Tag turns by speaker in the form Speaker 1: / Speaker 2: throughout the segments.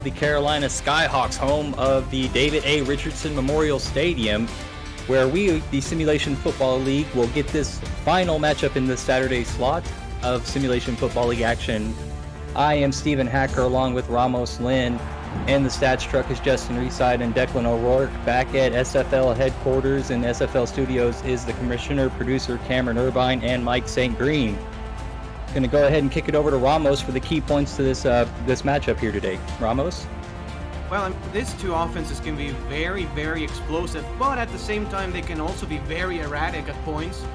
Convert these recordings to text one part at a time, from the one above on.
Speaker 1: The Carolina Skyhawks, home of the David A. Richardson Memorial Stadium, where we, the Simulation Football League, will get this final matchup in the Saturday slot of Simulation Football League action. I am Stephen Hacker along with Ramos Lynn, and the stats truck is Justin Reside and Declan O'Rourke. Back at SFL headquarters and SFL studios is the commissioner, producer Cameron Irvine, and Mike St. Green. Going to go ahead and kick it over to Ramos for the key points to this matchup here today. Ramos?
Speaker 2: Well, these two offenses can be very, very explosive, but at the same time, they can also be very erratic at points.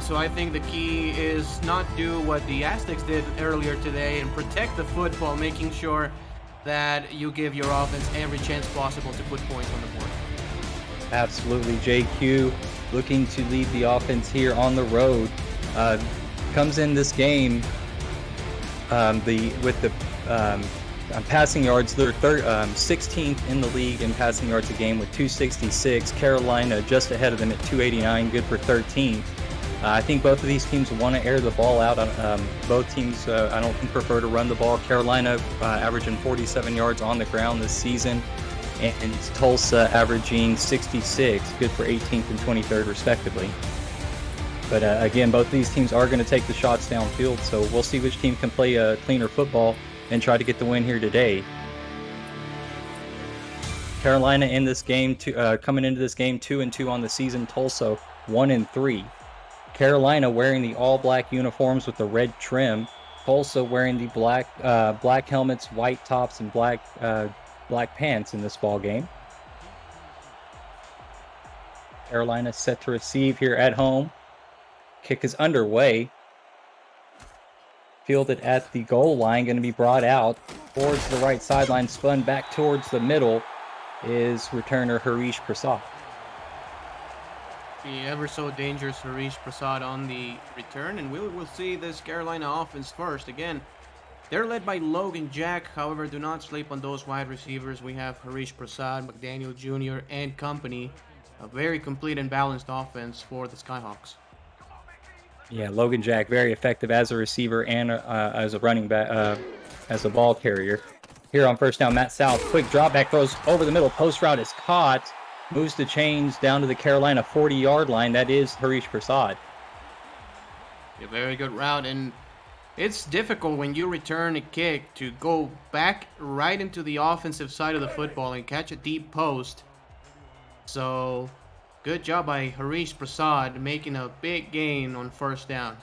Speaker 2: So I think the key is not do what the Aztecs did earlier today and protect the football, making sure that you give your offense every chance possible to put points on the board.
Speaker 1: Absolutely. JQ looking to lead the offense here on the road. Comes in this game with the passing yards. They're 16th in the league in passing yards a game with 266. Carolina just ahead of them at 289, good for 13th. I think both of these teams want to air the ball out. Both teams, I don't think, prefer to run the ball. Carolina averaging 47 yards on the ground this season, and Tulsa averaging 66, good for 18th and 23rd respectively. But again, both of these teams are going to take the shots downfield, so we'll see which team can play a cleaner football and try to get the win here today. Carolina in this game, coming into this game 2-2 on the season. Tulsa 1-3. Carolina wearing the all-black uniforms with the red trim. Tulsa wearing the black helmets, white tops, and black pants in this ball game. Carolina set to receive here at home. Kick is underway. Fielded at the goal line, going to be brought out towards the right sideline, spun back towards the middle is returner Harish Prasad.
Speaker 2: The ever so dangerous Harish Prasad on the return, and we'll see this Carolina offense first. Again, they're led by Logan Jack. However, do not sleep on those wide receivers. We have Harish Prasad, McDaniel Jr., and company. A very complete and balanced offense for the Skyhawks.
Speaker 1: Yeah, Logan Jack, very effective as a receiver and as a running back, as a ball carrier. Here on first down, Matt South, quick drop back, throws over the middle, post route is caught, moves the chains down to the Carolina 40-yard line. That is Harish Prasad.
Speaker 2: A very good route, and it's difficult when you return a kick to go back right into the offensive side of the football and catch a deep post. So good job by Harish Prasad making a big gain on first down.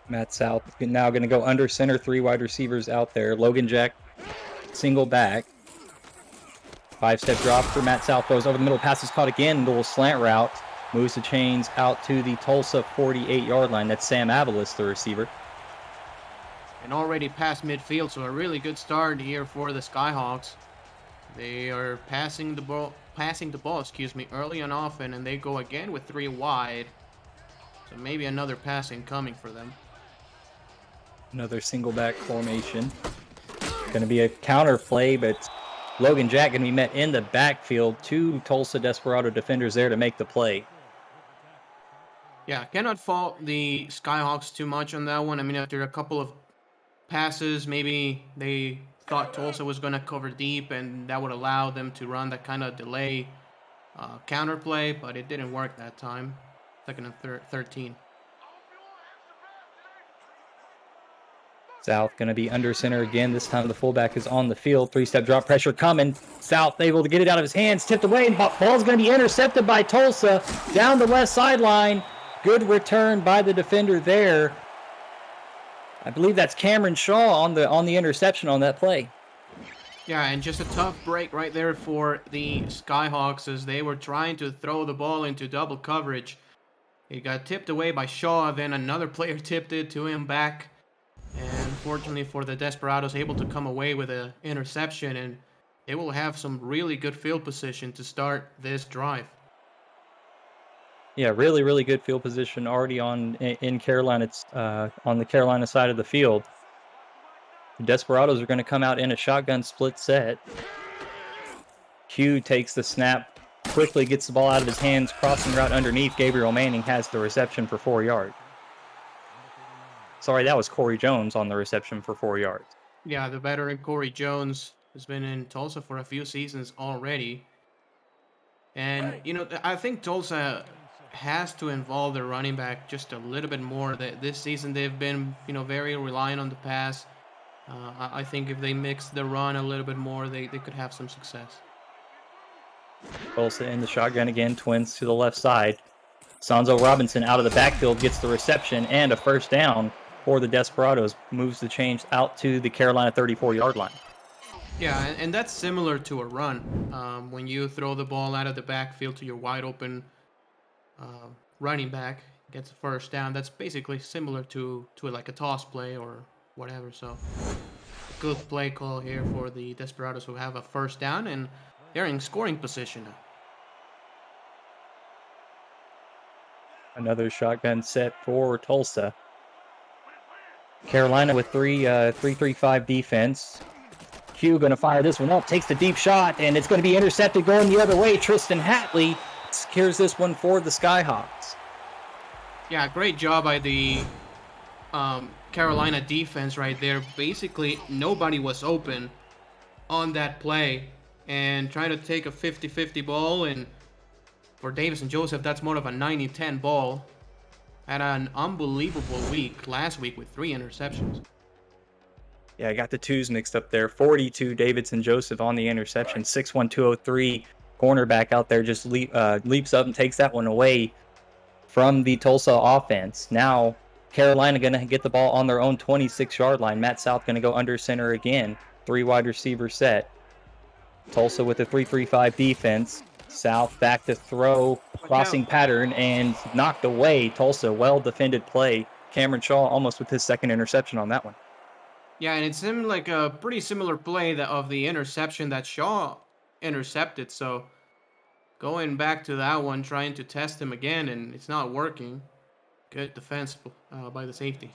Speaker 1: Matt South now going to go under center, 3 wide receivers out there. Logan Jack, single back. 5-step drop for Matt South, throws over the middle, pass is caught again, little slant route. Moves the chains out to the Tulsa 48-yard line. That's Sam Avalos, the receiver.
Speaker 2: And already past midfield, so a really good start here for the Skyhawks. They are passing the ball, early and often, and they go again with 3 wide. So maybe another passing coming for them.
Speaker 1: Another single back formation. Going to be a counter play, but Logan Jack going to be met in the backfield. 2 Tulsa Desperado defenders there to make the play.
Speaker 2: Yeah, cannot fault the Skyhawks too much on that one. I mean, after a couple of passes, maybe they thought Tulsa was going to cover deep, and that would allow them to run that kind of delay counter play, but it didn't work that time. 2nd and 13.
Speaker 1: South going to be under center again. This time the fullback is on the field. 3-step drop, pressure coming. South able to get it out of his hands, tipped away. Ball's going to be intercepted by Tulsa down the left sideline. Good return by the defender there. I believe that's Cameron Shaw on the interception on that play.
Speaker 2: Yeah, and just a tough break right there for the Skyhawks as they were trying to throw the ball into double coverage. It got tipped away by Shaw, then another player tipped it to him back. And fortunately for the Desperados, able to come away with an interception, and they will have some really good field position to start this drive.
Speaker 1: Yeah, really, really good field position already in Carolina. It's on the Carolina side of the field. The Desperados are going to come out in a shotgun split set. Q takes the snap, quickly gets the ball out of his hands, crossing route underneath. Gabriel Manning has the reception for 4 yards. Sorry, that was Corey Jones on the reception for 4 yards.
Speaker 2: Yeah, the veteran Corey Jones has been in Tulsa for a few seasons already. And, I think Tulsa has to involve their running back just a little bit more. This season they've been, very reliant on the pass. I think if they mix the run a little bit more, they could have some success.
Speaker 1: Tulsa in the shotgun again, twins to the left side. Sonzo Robinson out of the backfield gets the reception and a first down for the Desperados. Moves the change out to the Carolina 34-yard line.
Speaker 2: Yeah, and that's similar to a run. When you throw the ball out of the backfield to your wide open running back, gets a first down. That's basically similar to like a toss play or whatever. So good play call here for the Desperados, who have a first down and they're in scoring position now.
Speaker 1: Another shotgun set for Tulsa. Carolina with 3-3-5 defense. Q going to fire this one up, takes the deep shot, and it's going to be intercepted going the other way. Tristan Hatley secures this one for the Skyhawks.
Speaker 2: Yeah, great job by the Carolina defense right there. Basically, nobody was open on that play and trying to take a 50-50 ball. And for Davis and Joseph, that's more of a 90-10 ball. Had an unbelievable week last week with 3 interceptions.
Speaker 1: Yeah, I got the twos mixed up there. 42 Davidson Joseph on the interception. 6'1", 203 cornerback out there just leaps up and takes that one away from the Tulsa offense. Now Carolina going to get the ball on their own 26-yard line. Matt South going to go under center again. 3 wide receiver set. Tulsa with a 3-3-5 defense. South back to throw, crossing pattern, and knocked away. Tulsa, well-defended play. Cameron Shaw almost with his second interception on that one.
Speaker 2: Yeah, and it seemed like a pretty similar play of the interception that Shaw intercepted. So going back to that one, trying to test him again, and it's not working. Good defense by the safety.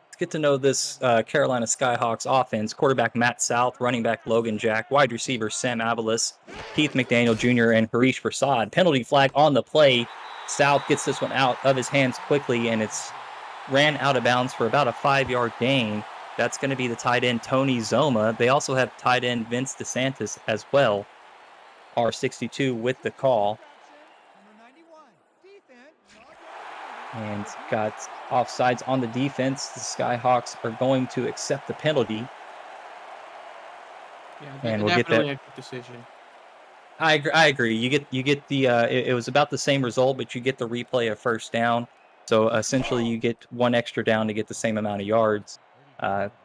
Speaker 1: Let's get to know this Carolina Skyhawks offense. Quarterback Matt South, running back Logan Jack, wide receiver Sam Avalis, Keith McDaniel Jr., and Harish Prasad. Penalty flag on the play. South gets this one out of his hands quickly, and it's ran out of bounds for about a 5-yard gain. That's going to be the tight end Tony Zoma. They also have tight end Vince DeSantis as well. R62 with the call. And got offsides on the defense. The Skyhawks are going to accept the penalty.
Speaker 2: Yeah,
Speaker 1: and we'll
Speaker 2: definitely
Speaker 1: get that.
Speaker 2: a good decision.
Speaker 1: I agree. You get the it was about the same result, but you get the replay of first down. So essentially, you get one extra down to get the same amount of yards.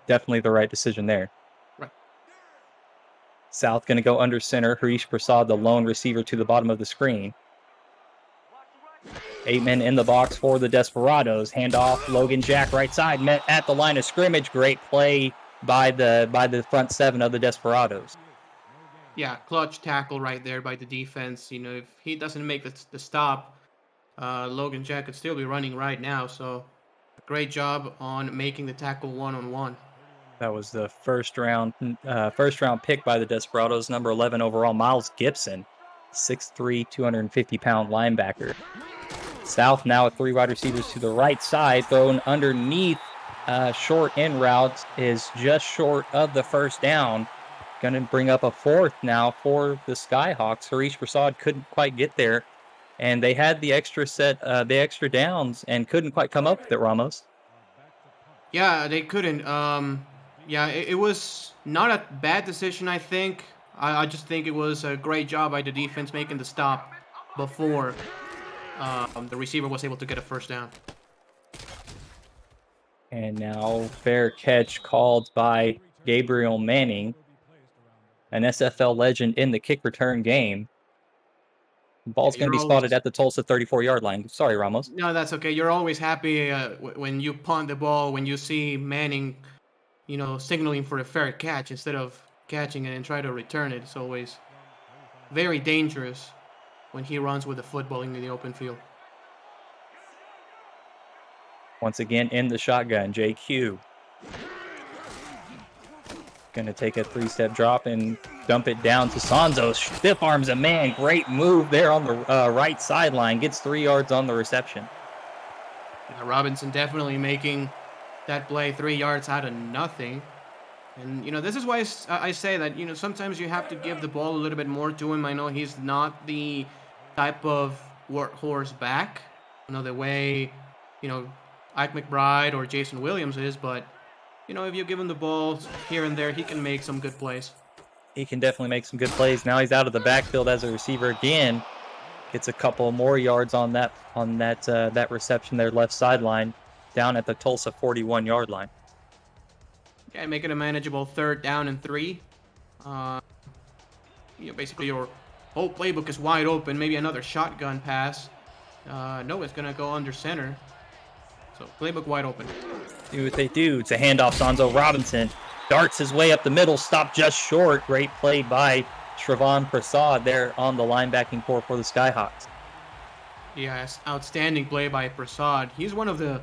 Speaker 1: Definitely the right decision there.
Speaker 2: Right.
Speaker 1: South going to go under center. Harish Prasad, the lone receiver, to the bottom of the screen. 8 men in the box for the Desperados. Handoff, Logan Jack right side, met at the line of scrimmage. Great play by the front 7 of the Desperados.
Speaker 2: Yeah, clutch tackle right there by the defense. If he doesn't make the stop, Logan Jack could still be running right now. So, great job on making the tackle one-on-one.
Speaker 1: That was the first round pick by the Desperados, number 11 overall, Miles Gibson, 6'3", 250-pound linebacker. South now with 3 wide receivers to the right side, thrown underneath. Short in route is just short of the first down. Going to bring up a 4th now for the Skyhawks. Harish Prasad couldn't quite get there, and they had the extra downs and couldn't quite come up with it, Ramos.
Speaker 2: Yeah, they couldn't. Yeah, it was not a bad decision, I think. I just think it was a great job by the defense making the stop before the receiver was able to get a first down.
Speaker 1: And now fair catch called by Gabriel Manning, an SFL legend in the kick return game. The ball's going to be spotted at the Tulsa 34-yard line. Sorry, Ramos.
Speaker 2: No, that's okay. You're always happy when you punt the ball, when you see Manning, signaling for a fair catch instead of catching it and try to return it. It's always very dangerous when he runs with the football in the open field.
Speaker 1: Once again in the shotgun, JQ. Going to take a 3-step drop and dump it down to Sonzo. Stiff arms a man. Great move there on the right sideline. Gets 3 yards on the reception.
Speaker 2: Robinson definitely making that play 3 yards out of nothing. And, this is why I say that, sometimes you have to give the ball a little bit more to him. I know he's not the type of workhorse back, the way, Ike McBride or Jason Williams is, but, if you give him the ball here and there, he can make some good plays.
Speaker 1: He can definitely make some good plays. Now he's out of the backfield as a receiver again. Gets a couple more yards on that reception there left sideline down at the Tulsa 41-yard line.
Speaker 2: Yeah, make it a manageable 3rd down and 3. Basically your whole playbook is wide open. Maybe another shotgun pass. No, it's gonna go under center. So playbook wide open.
Speaker 1: Do what they do. It's a handoff. Sonzo Robinson darts his way up the middle, stopped just short. Great play by Shravan Prasad there on the linebacking core for the Skyhawks.
Speaker 2: Yes, outstanding play by Prasad. He's one of the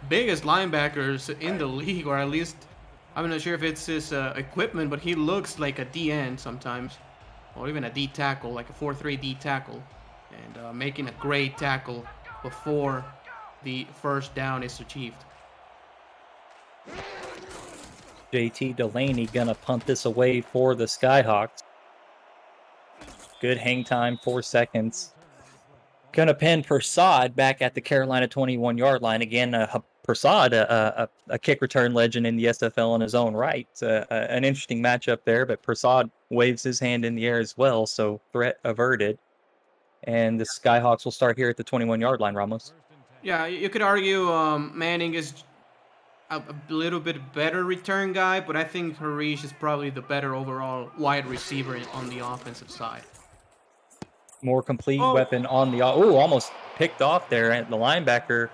Speaker 2: biggest linebackers in the league, or at least I'm not sure if it's his equipment, but he looks like a D end sometimes, or even a D tackle, like a 4-3 D tackle, and making a great tackle before the first down is achieved.
Speaker 1: JT Delaney gonna punt this away for the Skyhawks. Good hang time, 4 seconds. Gonna pin Prasad back at the Carolina 21-yard line. Again, Prasad, a kick return legend in the SFL in his own right. An interesting matchup there, but Prasad waves his hand in the air as well, so threat averted. And the Skyhawks will start here at the 21-yard line, Ramos.
Speaker 2: Yeah, you could argue Manning is a little bit better return guy, but I think Harish is probably the better overall wide receiver on the offensive side.
Speaker 1: More complete weapon on the... Oh, almost picked off there. And the linebacker,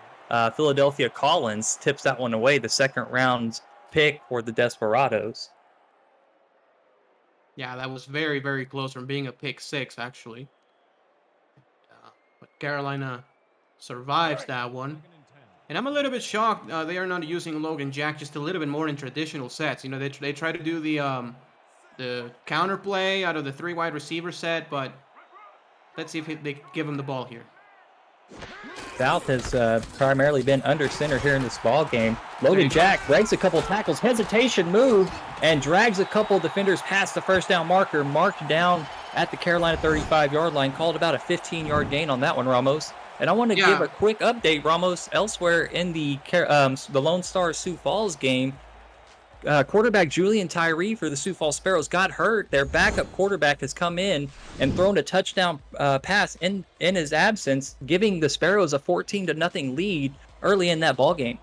Speaker 1: Philadelphia Collins, tips that one away. The second round pick for the Desperados.
Speaker 2: Yeah, that was very, very close from being a pick 6, actually. But Carolina survives that one. And I'm a little bit shocked they are not using Logan Jack just a little bit more in traditional sets. They try to do the counter play out of the 3 wide receiver set, but let's see if they give him the ball here.
Speaker 1: South has primarily been under center here in this ball game. Logan Jack breaks a couple tackles, hesitation move, and drags a couple defenders past the first down marker, marked down at the Carolina 35-yard line, called about a 15-yard gain on that one, Ramos. And I want to give a quick update, Ramos. Elsewhere in the Lone Star Sioux Falls game, quarterback Julian Tyree for the Sioux Falls Sparrows got hurt. Their backup quarterback has come in and thrown a touchdown pass in his absence, giving the Sparrows a 14-0 lead early in that ball game.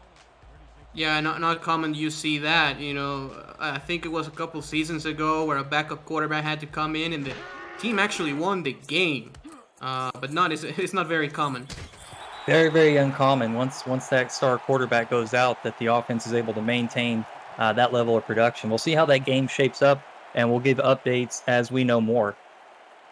Speaker 2: Yeah, not common you see that. I think it was a couple seasons ago where a backup quarterback had to come in and the team actually won the game. But it's not very common.
Speaker 1: Very, very uncommon. Once that star quarterback goes out, that the offense is able to maintain that level of production. We'll see how that game shapes up, and we'll give updates as we know more.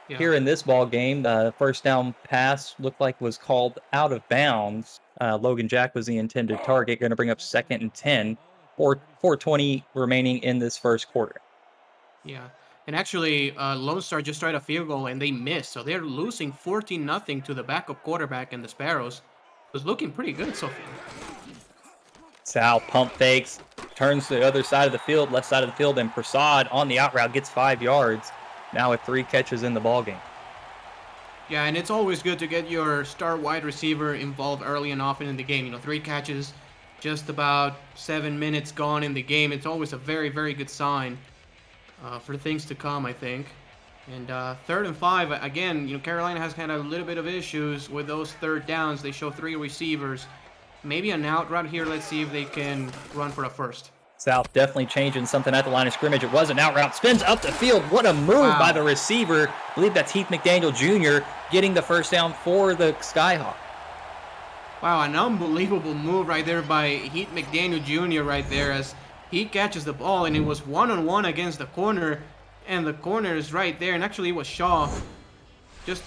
Speaker 1: Yeah. Here in this ball game, the first down pass looked like was called out of bounds. Logan Jack was the intended target, going to bring up 2nd and 10, 4:20 remaining in this first quarter.
Speaker 2: Yeah. And actually, Lone Star just tried a field goal and they missed. So they're losing 14-0 to the backup quarterback and the Sparrows. It was looking pretty good so far.
Speaker 1: Sal pump fakes, turns to the other side of the field, left side of the field, and Prasad on the out route gets 5 yards. Now with 3 catches in the ballgame.
Speaker 2: Yeah, and it's always good to get your star wide receiver involved early and often in the game. 3 catches, just about 7 minutes gone in the game. It's always a very, very good sign. For things to come, I think. And 3rd and 5, again, Carolina has had a little bit of issues with those 3rd downs. They show 3 receivers. Maybe an out route here. Let's see if they can run for a first.
Speaker 1: South definitely changing something at the line of scrimmage. It was an out route. Spins up the field. What a move by the receiver. I believe that's Heath McDaniel Jr. getting the first down for the Skyhawk.
Speaker 2: Wow, an unbelievable move right there by Heath McDaniel Jr. right there as he catches the ball, and it was one-on-one against the corner, and the corner is right there. And actually, it was Shaw. Just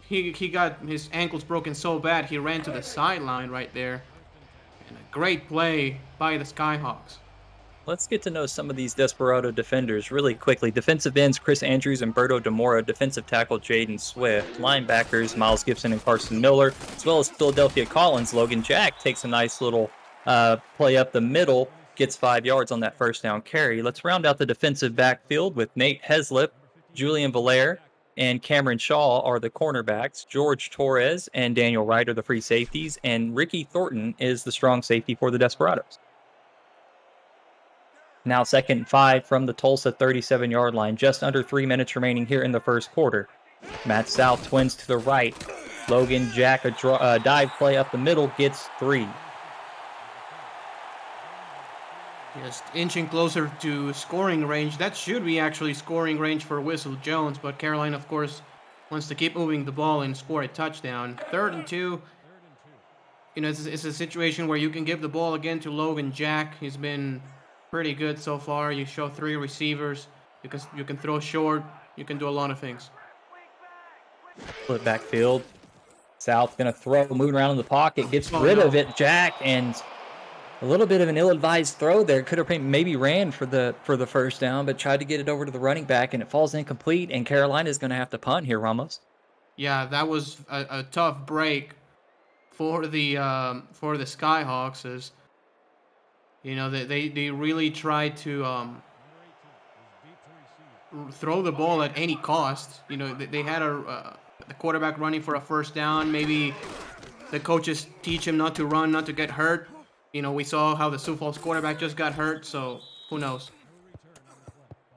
Speaker 2: he got his ankles broken so bad he ran to the sideline right there. And a great play by the Skyhawks.
Speaker 1: Let's get to know some of these Desperado defenders really quickly. Defensive ends Chris Andrews and Berto DeMora. Defensive tackle Jaden Swift. Linebackers Miles Gibson and Carson Miller, as well as Philadelphia Collins. Logan Jack takes a nice little play up the middle. gets 5 yards on that first down carry. Let's round out the defensive backfield with Nate Heslip, Julian Valaire, and Cameron Shaw are the cornerbacks. George Torres and Daniel Wright are the free safeties, and Ricky Thornton is the strong safety for the Desperados. Now 2nd and 5 from the Tulsa 37-yard line. Just under 3 minutes remaining here in the first quarter. Matt South twins to the right. Logan Jack, a dive play up the middle, gets 3.
Speaker 2: Just inching closer to scoring range. That should be actually scoring range for Whistle Jones, but Carolina, of course, wants to keep moving the ball and score a touchdown. 3rd and 2. You know, it's a situation where you can give the ball again to Logan Jack. He's been pretty good so far. You show 3 receivers. You can throw short. You can do a lot of things.
Speaker 1: Split backfield. South going to throw, moving around in the pocket, gets rid of it. Jack, and a little bit of an ill-advised throw there. Could have maybe ran for the first down, but tried to get it over to the running back, and it falls incomplete. And Carolina is going to have to punt here, Ramos.
Speaker 2: Yeah, that was a tough break for the Skyhawks. As you know, they really tried to throw the ball at any cost. You know, they had the quarterback running for a first down. Maybe the coaches teach him not to run, not to get hurt. You know, we saw how the Sioux Falls quarterback just got hurt, so who knows?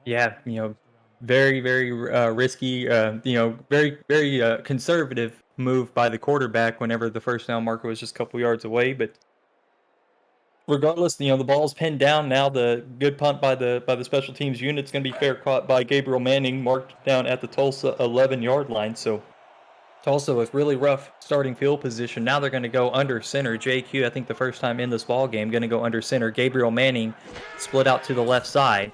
Speaker 1: Yeah, you know, very, very risky, you know, very, very conservative move by the quarterback whenever the first down marker was just a couple yards away. But regardless, you know, the ball's pinned down now. The good punt by the special teams unit is going to be fair caught by Gabriel Manning, marked down at the Tulsa 11-yard line. So Tulsa with really rough starting field position. Now they're going to go under center. JQ, I think the first time in this ball game, going to go under center. Gabriel Manning split out to the left side.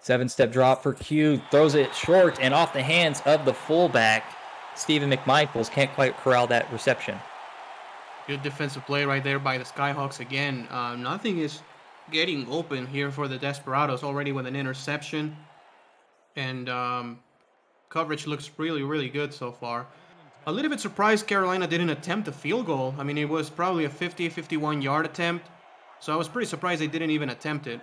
Speaker 1: 7-step drop for Q, throws it short and off the hands of the fullback. Stephen McMichaels can't quite corral that reception.
Speaker 2: Good defensive play right there by the Skyhawks again. Nothing is getting open here for the Desperados already with an interception. And coverage looks really, really good so far. A little bit surprised Carolina didn't attempt a field goal. I mean, it was probably a 51-yard attempt. So I was pretty surprised they didn't even attempt it.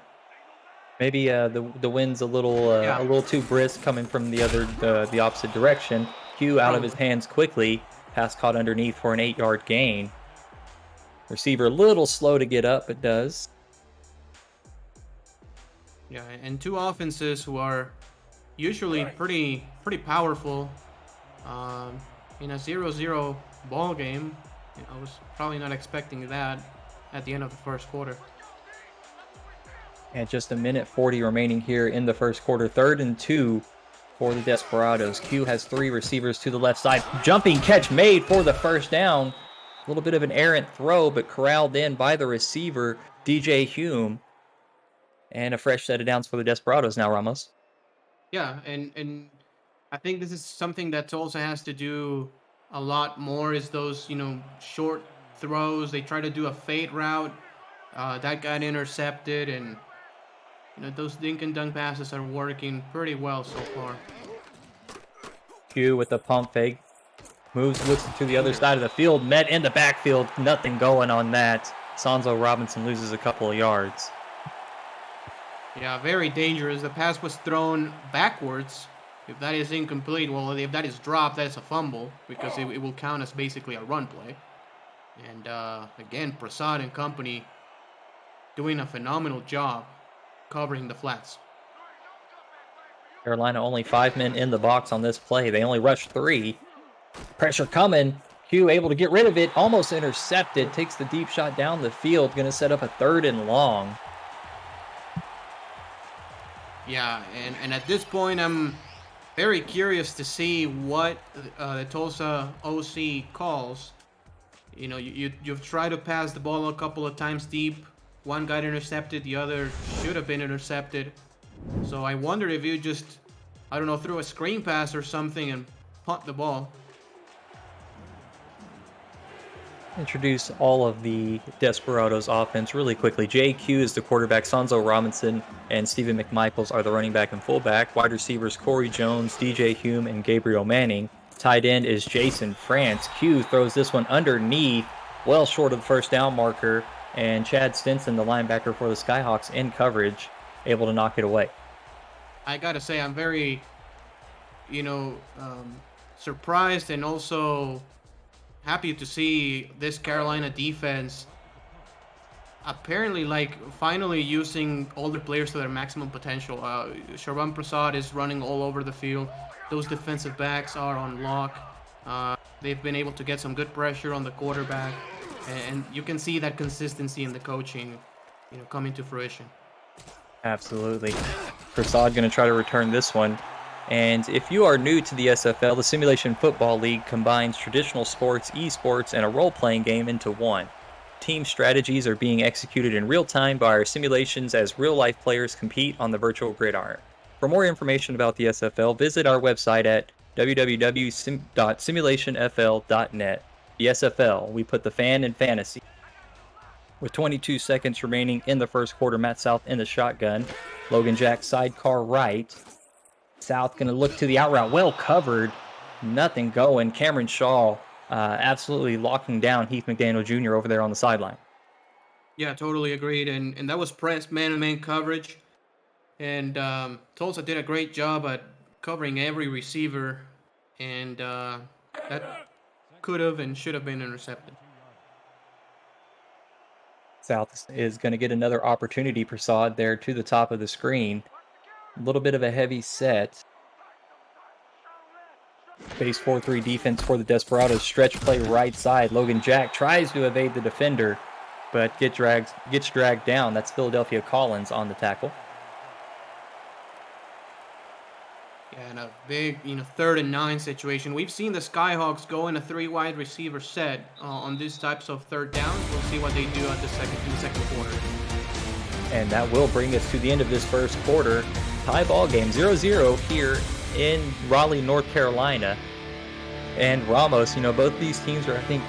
Speaker 1: Maybe the wind's a little too brisk coming from the opposite direction. Q out of his hands quickly. Pass caught underneath for an 8-yard gain. Receiver a little slow to get up, but does.
Speaker 2: Yeah, and 2 offenses who are usually pretty powerful. In a 0-0 ball game, I was probably not expecting that at the end of the first quarter.
Speaker 1: And just a minute 40 remaining here in the first quarter. 3rd and 2 for the Desperados. Q has 3 receivers to the left side. Jumping catch made for the first down. A little bit of an errant throw, but corralled in by the receiver, DJ Hume. And a fresh set of downs for the Desperados now, Ramos.
Speaker 2: Yeah, and I think this is something that Tulsa has to do a lot more, is those, you know, short throws. They try to do a fade route. That got intercepted, and you know, those dink and dunk passes are working pretty well so far.
Speaker 1: Q with the pump fake. Looks to the other side of the field. Met in the backfield. Nothing going on that. Sonzo Robinson loses a couple of yards.
Speaker 2: Yeah, very dangerous. The pass was thrown backwards. If that is incomplete, well, if that is dropped, that is a fumble, because it will count as basically a run play. And again, Prasad and company doing a phenomenal job covering the flats.
Speaker 1: Carolina only 5 men in the box on this play. They only rushed 3. Pressure coming. Q able to get rid of it. Almost intercepted. Takes the deep shot down the field. Going to set up a 3rd and long.
Speaker 2: Yeah, and at this point, I'm very curious to see what the Tulsa OC calls. You know, you've tried to pass the ball a couple of times deep. One got intercepted, the other should have been intercepted. So I wonder if you just, I don't know, threw a screen pass or something and punt the ball.
Speaker 1: Introduce all of the Desperados offense really quickly. JQ is the quarterback. Sonzo Robinson and Stephen McMichaels are the running back and fullback. Wide receivers Corey Jones, DJ Hume, and Gabriel Manning. Tight end is Jason France. Q throws this one underneath, well short of the first down marker, and Chad Stinson, the linebacker for the Skyhawks, in coverage, able to knock it away.
Speaker 2: I gotta say, I'm very, you know, surprised and also happy to see this Carolina defense apparently finally using all their players to their maximum potential. Sharon Prasad is running all over the field. Those defensive backs are on lock. They've been able to get some good pressure on the quarterback, and you can see that consistency in the coaching, coming to fruition.
Speaker 1: Absolutely. Prasad going to try to return this one. And if you are new to the SFL, the Simulation Football League combines traditional sports, esports, and a role-playing game into one. Team strategies are being executed in real time by our simulations as real-life players compete on the virtual gridiron. For more information about the SFL, visit our website at www.simulationfl.net. The SFL, we put the fan in fantasy. With 22 seconds remaining in the first quarter, Matt South in the shotgun. Logan Jack sidecar right. South going to look to the out route. Well covered. Nothing going. Cameron Shaw absolutely locking down Heath McDaniel Jr. over there on the sideline.
Speaker 2: Yeah, totally agreed. And that was press man-to-man coverage. And Tulsa did a great job at covering every receiver. And that could have and should have been intercepted.
Speaker 1: South is going to get another opportunity, Prasad, there to the top of the screen. A little bit of a heavy set. Base 4-3 defense for the Desperados. Stretch play right side. Logan Jack tries to evade the defender, but gets dragged down. That's Philadelphia Collins on the tackle.
Speaker 2: Yeah, in a big, 3rd and 9 situation. We've seen the Skyhawks go in a 3 wide receiver set on these types of 3rd downs. We'll see what they do in the second quarter.
Speaker 1: And that will bring us to the end of this first quarter. Tie ball game, 0-0 here in Raleigh, North Carolina. And Ramos, both these teams are, I think,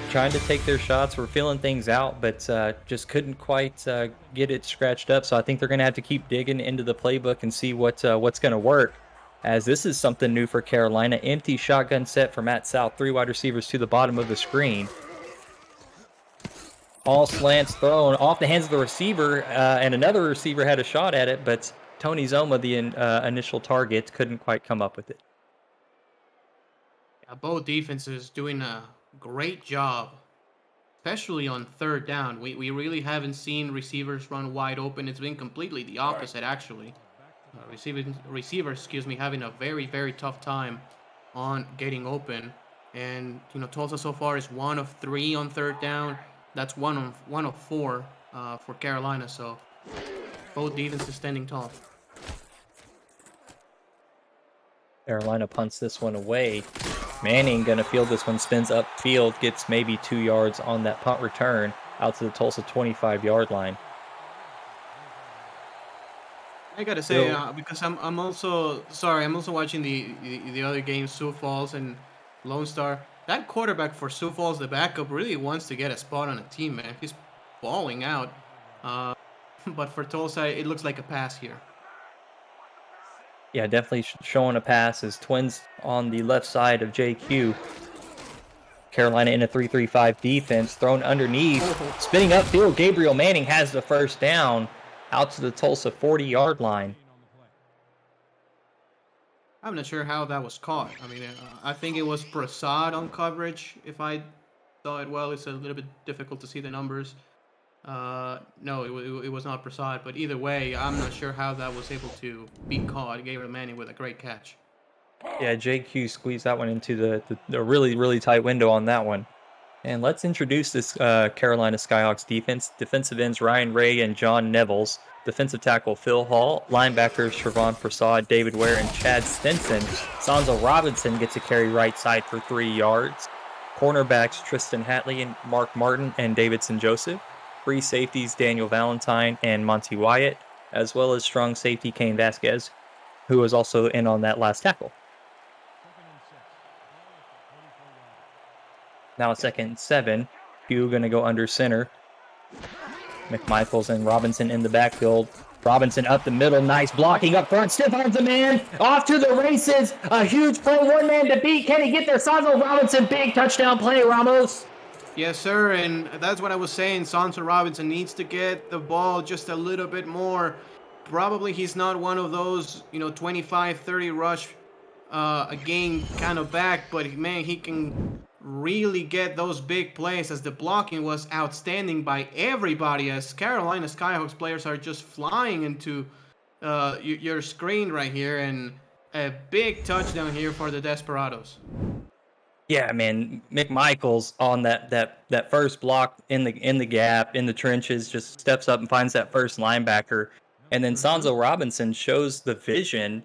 Speaker 1: trying to take their shots. We're feeling things out, but just couldn't quite get it scratched up. So I think they're going to have to keep digging into the playbook and see what's going to work. As this is something new for Carolina. Empty shotgun set for Matt South. 3 wide receivers to the bottom of the screen. All slants thrown off the hands of the receiver, and another receiver had a shot at it, but Tony Zoma, the initial target, couldn't quite come up with it.
Speaker 2: Yeah, both defenses doing a great job, especially on 3rd down. We really haven't seen receivers run wide open. It's been completely the opposite, actually. Receivers, having a very, very tough time on getting open. And, Tulsa so far is 1 of 3 on 3rd down. That's one of 4 for Carolina. So both defenses standing tall.
Speaker 1: Carolina punts this one away. Manning going to field this one, spins upfield, gets maybe 2 yards on that punt return out to the Tulsa 25-yard line.
Speaker 2: I gotta say, because I'm also watching the other games, Sioux Falls and Lone Star. That quarterback for Sioux Falls, the backup, really wants to get a spot on a team, man. He's balling out. But for Tulsa, it looks like a pass here.
Speaker 1: Yeah, definitely showing a pass as Twins on the left side of JQ. Carolina in a 3-3-5 defense, thrown underneath. Spinning upfield, Gabriel Manning has the first down out to the Tulsa 40-yard line.
Speaker 2: I'm not sure how that was caught. I mean, I think it was Prasad on coverage. If I saw it well, it's a little bit difficult to see the numbers. No, it was not Prasad. But either way, I'm not sure how that was able to be caught. Gabriel Manning with a great catch.
Speaker 1: Yeah, JQ squeezed that one into the really, really tight window on that one. And let's introduce this Carolina Skyhawks defense. Defensive ends Ryan Ray and John Nevels. Defensive tackle Phil Hall. Linebackers Trevon Prasad, David Ware, and Chad Stinson. Sanzo Robinson gets a carry right side for 3 yards. Cornerbacks Tristan Hatley and Mark Martin and Davidson Joseph. Free safeties Daniel Valentine and Monty Wyatt, as well as strong safety Kane Vasquez, who was also in on that last tackle. Now 2nd and 7. Hugh going to go under center. McMichaels and Robinson in the backfield. Robinson up the middle. Nice blocking up front. Stefan's the man. Off to the races. A huge play. 1 man to beat. Can he get there? Sanzo Robinson. Big touchdown play, Ramos.
Speaker 2: Yes, sir, and that's what I was saying. Sansa Robinson needs to get the ball just a little bit more. Probably he's not one of those, 25, 30 rush a game kind of back, but man, he can really get those big plays as the blocking was outstanding by everybody as Carolina Skyhawks players are just flying into your screen right here, and a big touchdown here for the Desperados.
Speaker 1: Yeah, man, McMichaels on that first block in the gap in the trenches just steps up and finds that first linebacker, and then
Speaker 2: Hmm.
Speaker 1: Sanzo Robinson shows the vision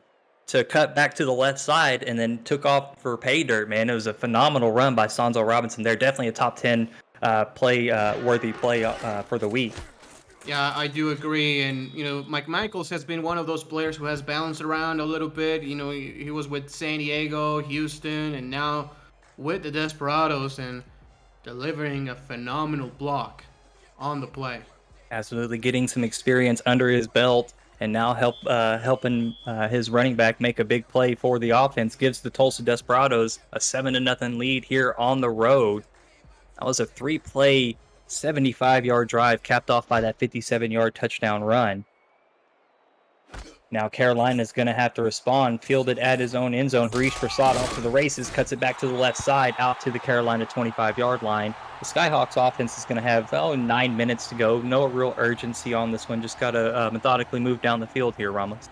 Speaker 1: to cut back to the left side and then took off for pay dirt. Man, it was a phenomenal run by Sanzo Robinson. They're definitely a top 10 play worthy play for the week.
Speaker 2: Yeah, I do agree. And, Mike Michaels has been one of those players who has bounced around a little bit. He was with San Diego, Houston, and now with the Desperados and delivering a phenomenal block on the play.
Speaker 1: Absolutely, getting some experience under his belt, and now helping his running back make a big play for the offense gives the Tulsa Desperados a 7-0 lead here on the road. That was a 3-play, 75-yard drive capped off by that 57-yard touchdown run. Now Carolina's going to have to respond. Fielded at his own end zone. Harish Prasad off to the races, cuts it back to the left side, out to the Carolina 25-yard line. The Skyhawks offense is going to have 9 minutes to go. No real urgency on this one. Just got to methodically move down the field here, Ramos.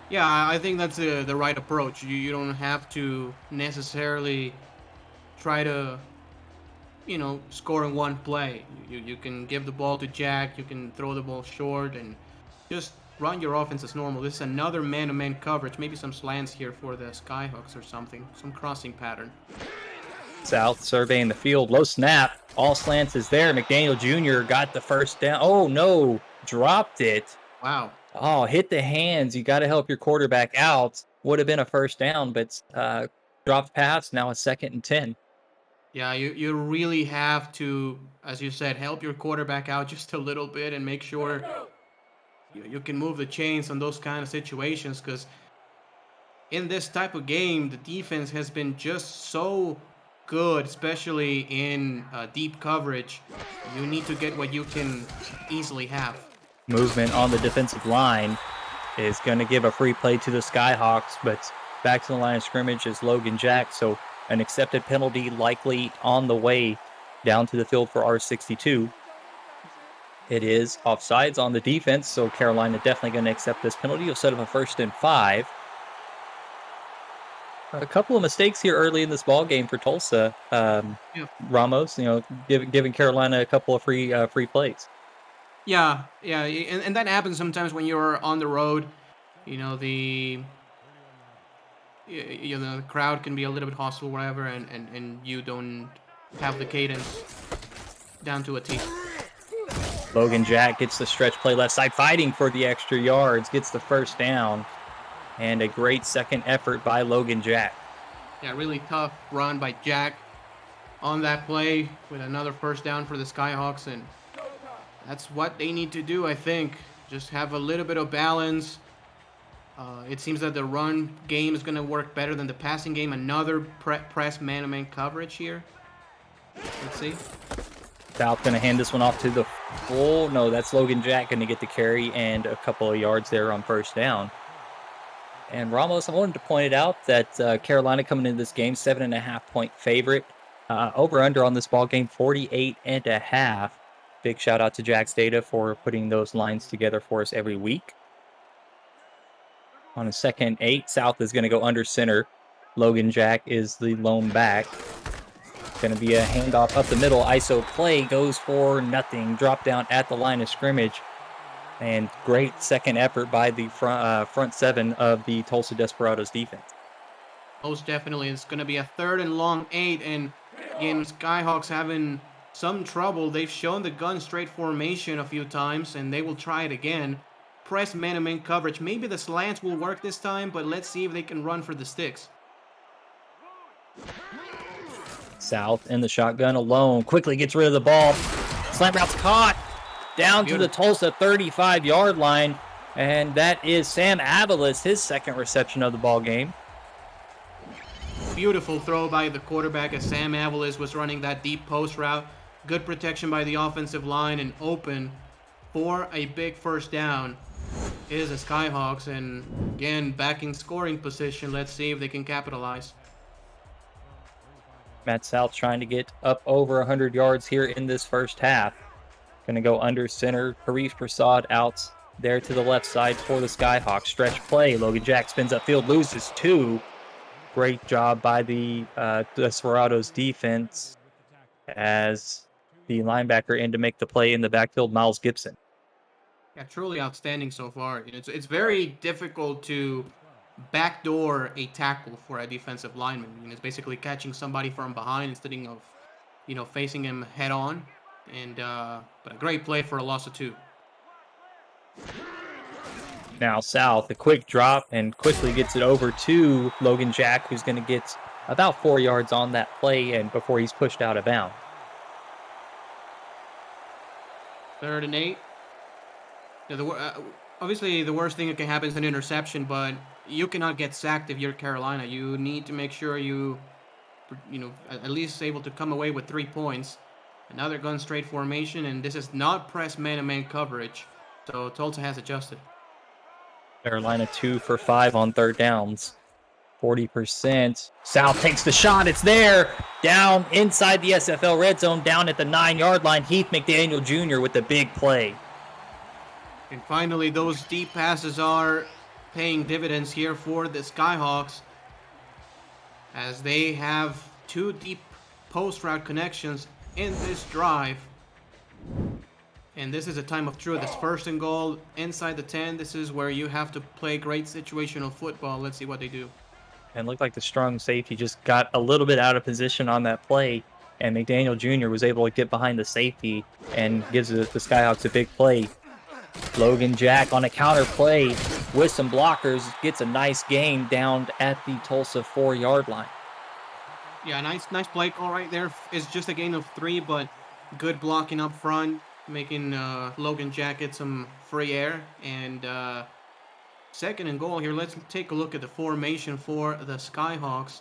Speaker 2: Yeah, I think that's the right approach. You don't have to necessarily try to, score in one play. You can give the ball to Jack, you can throw the ball short, and just run your offense as normal. This is another man-to-man coverage. Maybe some slants here for the Skyhawks or something. Some crossing pattern.
Speaker 1: South surveying the field. Low snap. All slants is there. McDaniel Jr. got the first down. Oh, no. Dropped it.
Speaker 2: Wow.
Speaker 1: Oh, hit the hands. You got to help your quarterback out. Would have been a first down, but dropped pass. Now a 2nd and 10.
Speaker 2: Yeah, you really have to, as you said, help your quarterback out just a little bit and make sure you can move the chains on those kind of situations, because in this type of game, the defense has been just so good, especially in deep coverage. You need to get what you can easily have.
Speaker 1: Movement on the defensive line is going to give a free play to the Skyhawks, but back to the line of scrimmage is Logan Jack. So an accepted penalty likely on the way down to the field for R62. It is offsides on the defense, so Carolina definitely going to accept this penalty. You'll set up a 1st and 5. A couple of mistakes here early in this ball game for Tulsa.
Speaker 2: Yeah.
Speaker 1: Ramos, giving Carolina a couple of free plays.
Speaker 2: Yeah, and that happens sometimes when you're on the road. The crowd can be a little bit hostile, whatever, and you don't have the cadence down to a T.
Speaker 1: Logan Jack gets the stretch play left side, fighting for the extra yards, gets the first down, and a great second effort by Logan Jack.
Speaker 2: Yeah, really tough run by Jack on that play with another first down for the Skyhawks, and that's what they need to do, I think. Just have a little bit of balance. It seems that the run game is going to work better than the passing game. Another press man-to-man coverage here. Let's see.
Speaker 1: South going to hand this one off to the full. No, that's Logan Jack going to get the carry and a couple of yards there on first down. And Ramos, I wanted to point it out that Carolina coming into this game, 7.5-point favorite. Over-under on this ball game, 48.5. Big shout out to Jack's Data for putting those lines together for us every week. On a 2nd and 8, South is going to go under center. Logan Jack is the lone back. Going to be a handoff up the middle. ISO play goes for nothing. Drop down at the line of scrimmage. And great second effort by the front 7 of the Tulsa Desperados defense.
Speaker 2: Most definitely. It's going to be a 3rd and long 8. And again, Skyhawks having some trouble. They've shown the gun straight formation a few times, and they will try it again. Press man-to-man coverage. Maybe the slants will work this time, but let's see if they can run for the sticks.
Speaker 1: South in the shotgun alone. Quickly gets rid of the ball. Slant route's caught. Down to the Tulsa 35-yard line. And that is Sam Avalos, his 2nd reception of the ball game.
Speaker 2: beautiful throw by the quarterback as Sam Avalis was running that deep post route. Good protection by the offensive line and open for a big first down is the Skyhawks. And again, back in scoring position. Let's see if they can capitalize.
Speaker 1: Matt South trying to get up over 100 yards here in this first half. Going to go under center. Harish Prasad out there to the left side for the Skyhawks. Stretch play. Logan Jack spins upfield, loses 2. Great job by the Desperados defense as the linebacker in to make the play in the backfield, Miles Gibson.
Speaker 2: Yeah, truly outstanding so far. It's very difficult to backdoor a tackle for a defensive lineman. It's basically catching somebody from behind instead of, facing him head on. And but a great play for a loss of 2.
Speaker 1: Now South, a quick drop and quickly gets it over to Logan Jack, who's going to get about 4 yards on that play and before he's pushed out of bounds.
Speaker 2: 3rd and 8. Obviously, the worst thing that can happen is an interception, but you cannot get sacked if you're Carolina. You need to make sure you at least able to come away with 3 points. Another gun straight formation, and this is not press man-to-man coverage, so Tulsa has adjusted.
Speaker 1: Carolina 2 for 5 on 3rd downs. 40%. South takes the shot. It's there. Down inside the SFL red zone, down at the 9-yard line. Heath McDaniel Jr. with the big play.
Speaker 2: And finally, those deep passes are paying dividends here for the Skyhawks as they have 2 deep post route connections in this drive. And this is a time of truth. It's 1st and goal inside the 10. This is where you have to play great situational football. Let's see what they do.
Speaker 1: And looked like the strong safety just got a little bit out of position on that play. And McDaniel Jr. was able to get behind the safety and gives the Skyhawks a big play. Logan Jack on a counter play with some blockers gets a nice gain down at the Tulsa 4-yard line.
Speaker 2: Yeah, nice play call right there. It's just a gain of 3, but good blocking up front, making Logan Jack get some free air. And 2nd and goal here. Let's take a look at the formation for the Skyhawks.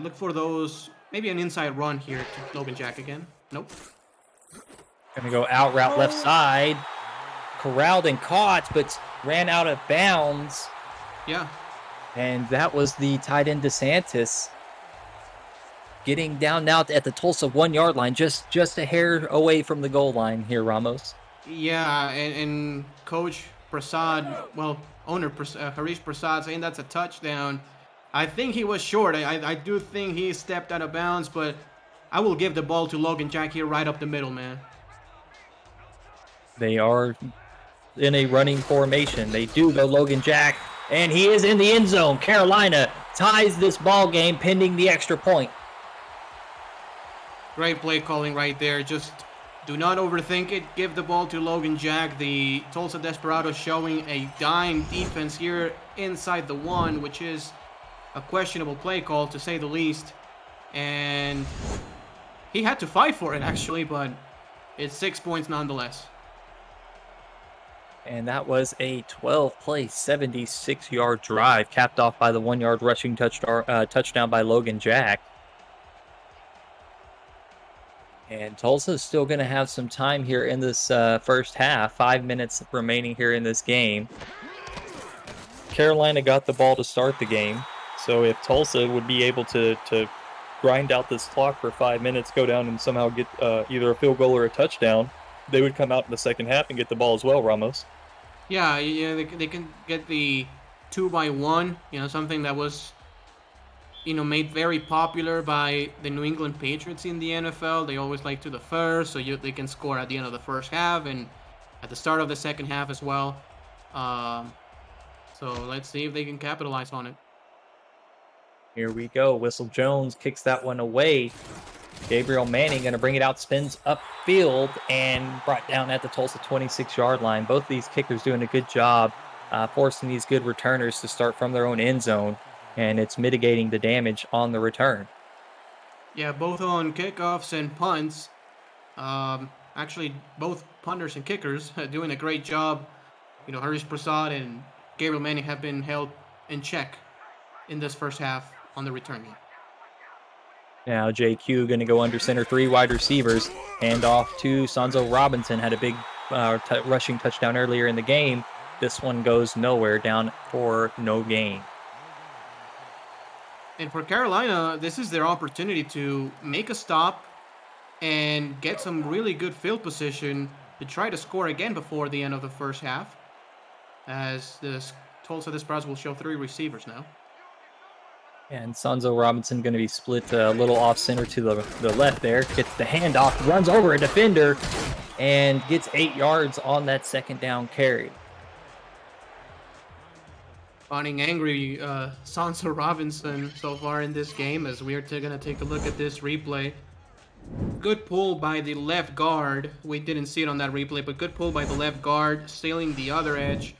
Speaker 2: Look for those, maybe an inside run here to Logan Jack again. Nope.
Speaker 1: Gonna go out route left side. Corralled and caught, but ran out of bounds.
Speaker 2: Yeah.
Speaker 1: And that was the tight end DeSantis getting down now at the Tulsa 1-yard line, just a hair away from the goal line here, Ramos.
Speaker 2: Yeah, and Coach Prasad, owner Harish Prasad saying that's a touchdown. I think he was short. I do think he stepped out of bounds, but I will give the ball to Logan Jack here right up the middle, man.
Speaker 1: They are in a running formation. They do go Logan Jack, and he is in the end zone. Carolina ties this ball game pending the extra point.
Speaker 2: Great play calling right there. Just do not overthink it. Give the ball to Logan Jack. The Tulsa Desperados showing a dime defense here inside the 1, which is a questionable play call to say the least. And he had to fight for it actually, but it's 6 points nonetheless.
Speaker 1: And that was a 12-play, 76-yard drive, capped off by the 1-yard rushing touchdown by Logan Jack. And Tulsa's still going to have some time here in this first half. 5 minutes remaining here in this game. Carolina got the ball to start the game. So if Tulsa would be able to grind out this clock for 5 minutes, go down and somehow get either a field goal or a touchdown, they would come out in the second half and get the ball as well, Ramos.
Speaker 2: Yeah, they can get the 2-by-1, something that was, made very popular by the New England Patriots in the NFL. They always like to defer, so they can score at the end of the first half and at the start of the second half as well. So let's see if they can capitalize on it.
Speaker 1: Here we go. Whistle Jones kicks that one away. Gabriel Manning going to bring it out, spins upfield, and brought down at the Tulsa 26-yard line. Both of these kickers doing a good job forcing these good returners to start from their own end zone, and it's mitigating the damage on the return.
Speaker 2: Yeah, both on kickoffs and punts. Actually, both punters and kickers are doing a great job. Harish Prasad and Gabriel Manning have been held in check in this first half. on the return game.
Speaker 1: Now JQ going to go under center, 3 wide receivers. Hand off to Sonzo Robinson. Had a big rushing touchdown earlier in the game. This one goes nowhere, down for no gain.
Speaker 2: And for Carolina, this is their opportunity to make a stop and get some really good field position to try to score again before the end of the first half. As the Tulsa Desperados will show 3 receivers now.
Speaker 1: And Sonzo Robinson going to be split a little off center to the left there. Gets the handoff, runs over a defender, and gets 8 yards on that second down carry.
Speaker 2: Finding angry Sonzo Robinson so far in this game, as we are going to take a look at this replay. Good pull by the left guard. We didn't see it on that replay, but good pull by the left guard, stealing the other edge.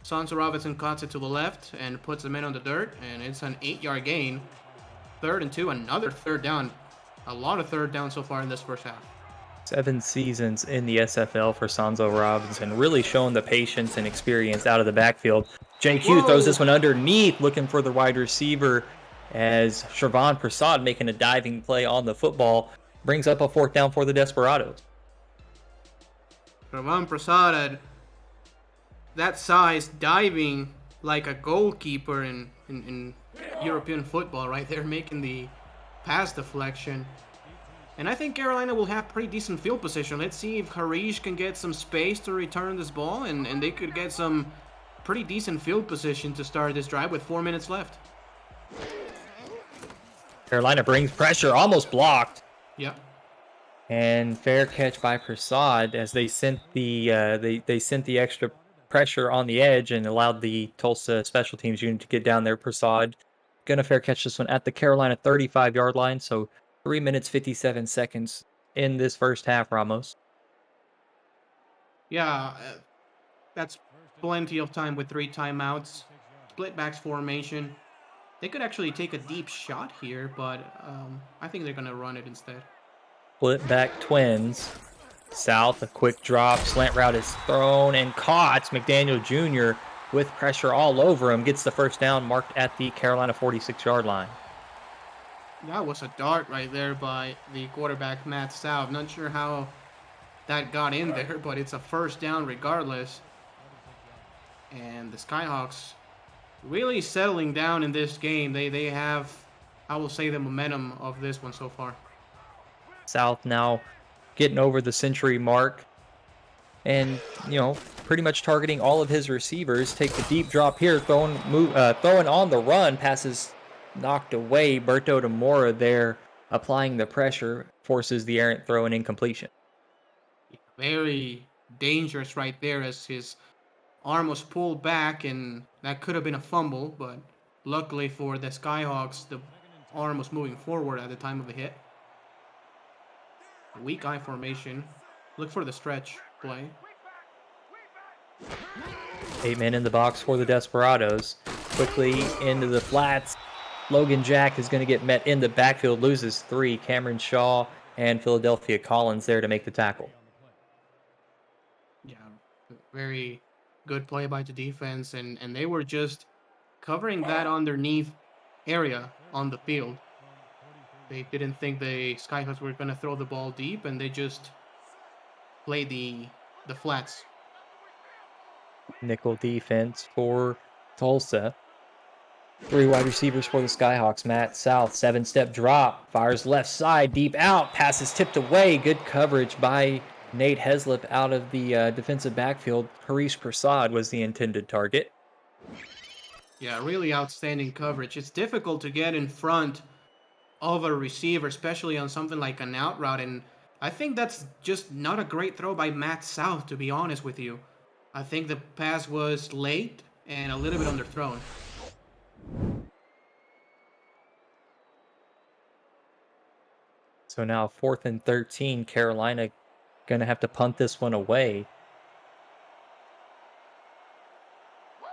Speaker 2: Sonzo Robinson cuts it to the left and puts him in on the dirt, and it's an 8-yard gain. 3rd and 2, another third down. A lot of third down so far in this first half.
Speaker 1: 7 seasons in the SFL for Sonzo Robinson, really showing the patience and experience out of the backfield. JQ throws this one underneath, looking for the wide receiver, as Shervon Prasad making a diving play on the football, brings up a 4th down for the Desperados.
Speaker 2: Shervon Prasad at that size, diving like a goalkeeper in European football right there, making the pass deflection. And I think Carolina will have pretty decent field position. Let's see if Harish can get some space to return this ball, and they could get some pretty decent field position to start this drive with 4 minutes left.
Speaker 1: Carolina brings pressure, almost blocked.
Speaker 2: Yep.
Speaker 1: And fair catch by Prasad as they sent the they sent the extra pressure on the edge and allowed the Tulsa special teams unit to get down there. Prasad gonna fair catch this one at the Carolina 35-yard line. So 3 minutes 57 seconds in this first half, Ramos.
Speaker 2: Yeah, that's plenty of time with 3 timeouts. Split backs formation. They could actually take a deep shot here, but I think they're gonna run it instead.
Speaker 1: Split back twins. South, a quick drop, slant route is thrown and caught. McDaniel Jr. with pressure all over him gets the first down, marked at the Carolina 46-yard line.
Speaker 2: That was a dart right there by the quarterback, Matt South. Not sure how that got in there, but it's a first down regardless. And the Skyhawks really settling down in this game. They have, I will say, the momentum of this one so far.
Speaker 1: South now getting over the century mark and, pretty much targeting all of his receivers. Take the deep drop here, throwing on the run, passes knocked away. Berto Demora there applying the pressure, forces the errant throw and incompletion.
Speaker 2: Very dangerous right there as his arm was pulled back, and that could have been a fumble, but luckily for the Skyhawks, the arm was moving forward at the time of the hit. Weak eye formation. Look for the stretch play.
Speaker 1: 8 men in the box for the Desperados. Quickly into the flats. Logan Jack is going to get met in the backfield, loses 3. Cameron Shaw and Philadelphia Collins there to make the tackle.
Speaker 2: Yeah, very good play by the defense, and they were just covering that underneath area on the field. They didn't think the Skyhawks were going to throw the ball deep, and they just played the flats.
Speaker 1: Nickel defense for Tulsa. 3 wide receivers for the Skyhawks. Matt South, 7-step drop, fires left side, deep out, passes tipped away. Good coverage by Nate Heslip out of the defensive backfield. Harish Prasad was the intended target.
Speaker 2: Yeah, really outstanding coverage. It's difficult to get in front of a receiver, especially on something like an out route, and I think that's just not a great throw by Matt South, to be honest with you. I think the pass was late and a little bit underthrown.
Speaker 1: So now 4th and 13, Carolina going to have to punt this one away.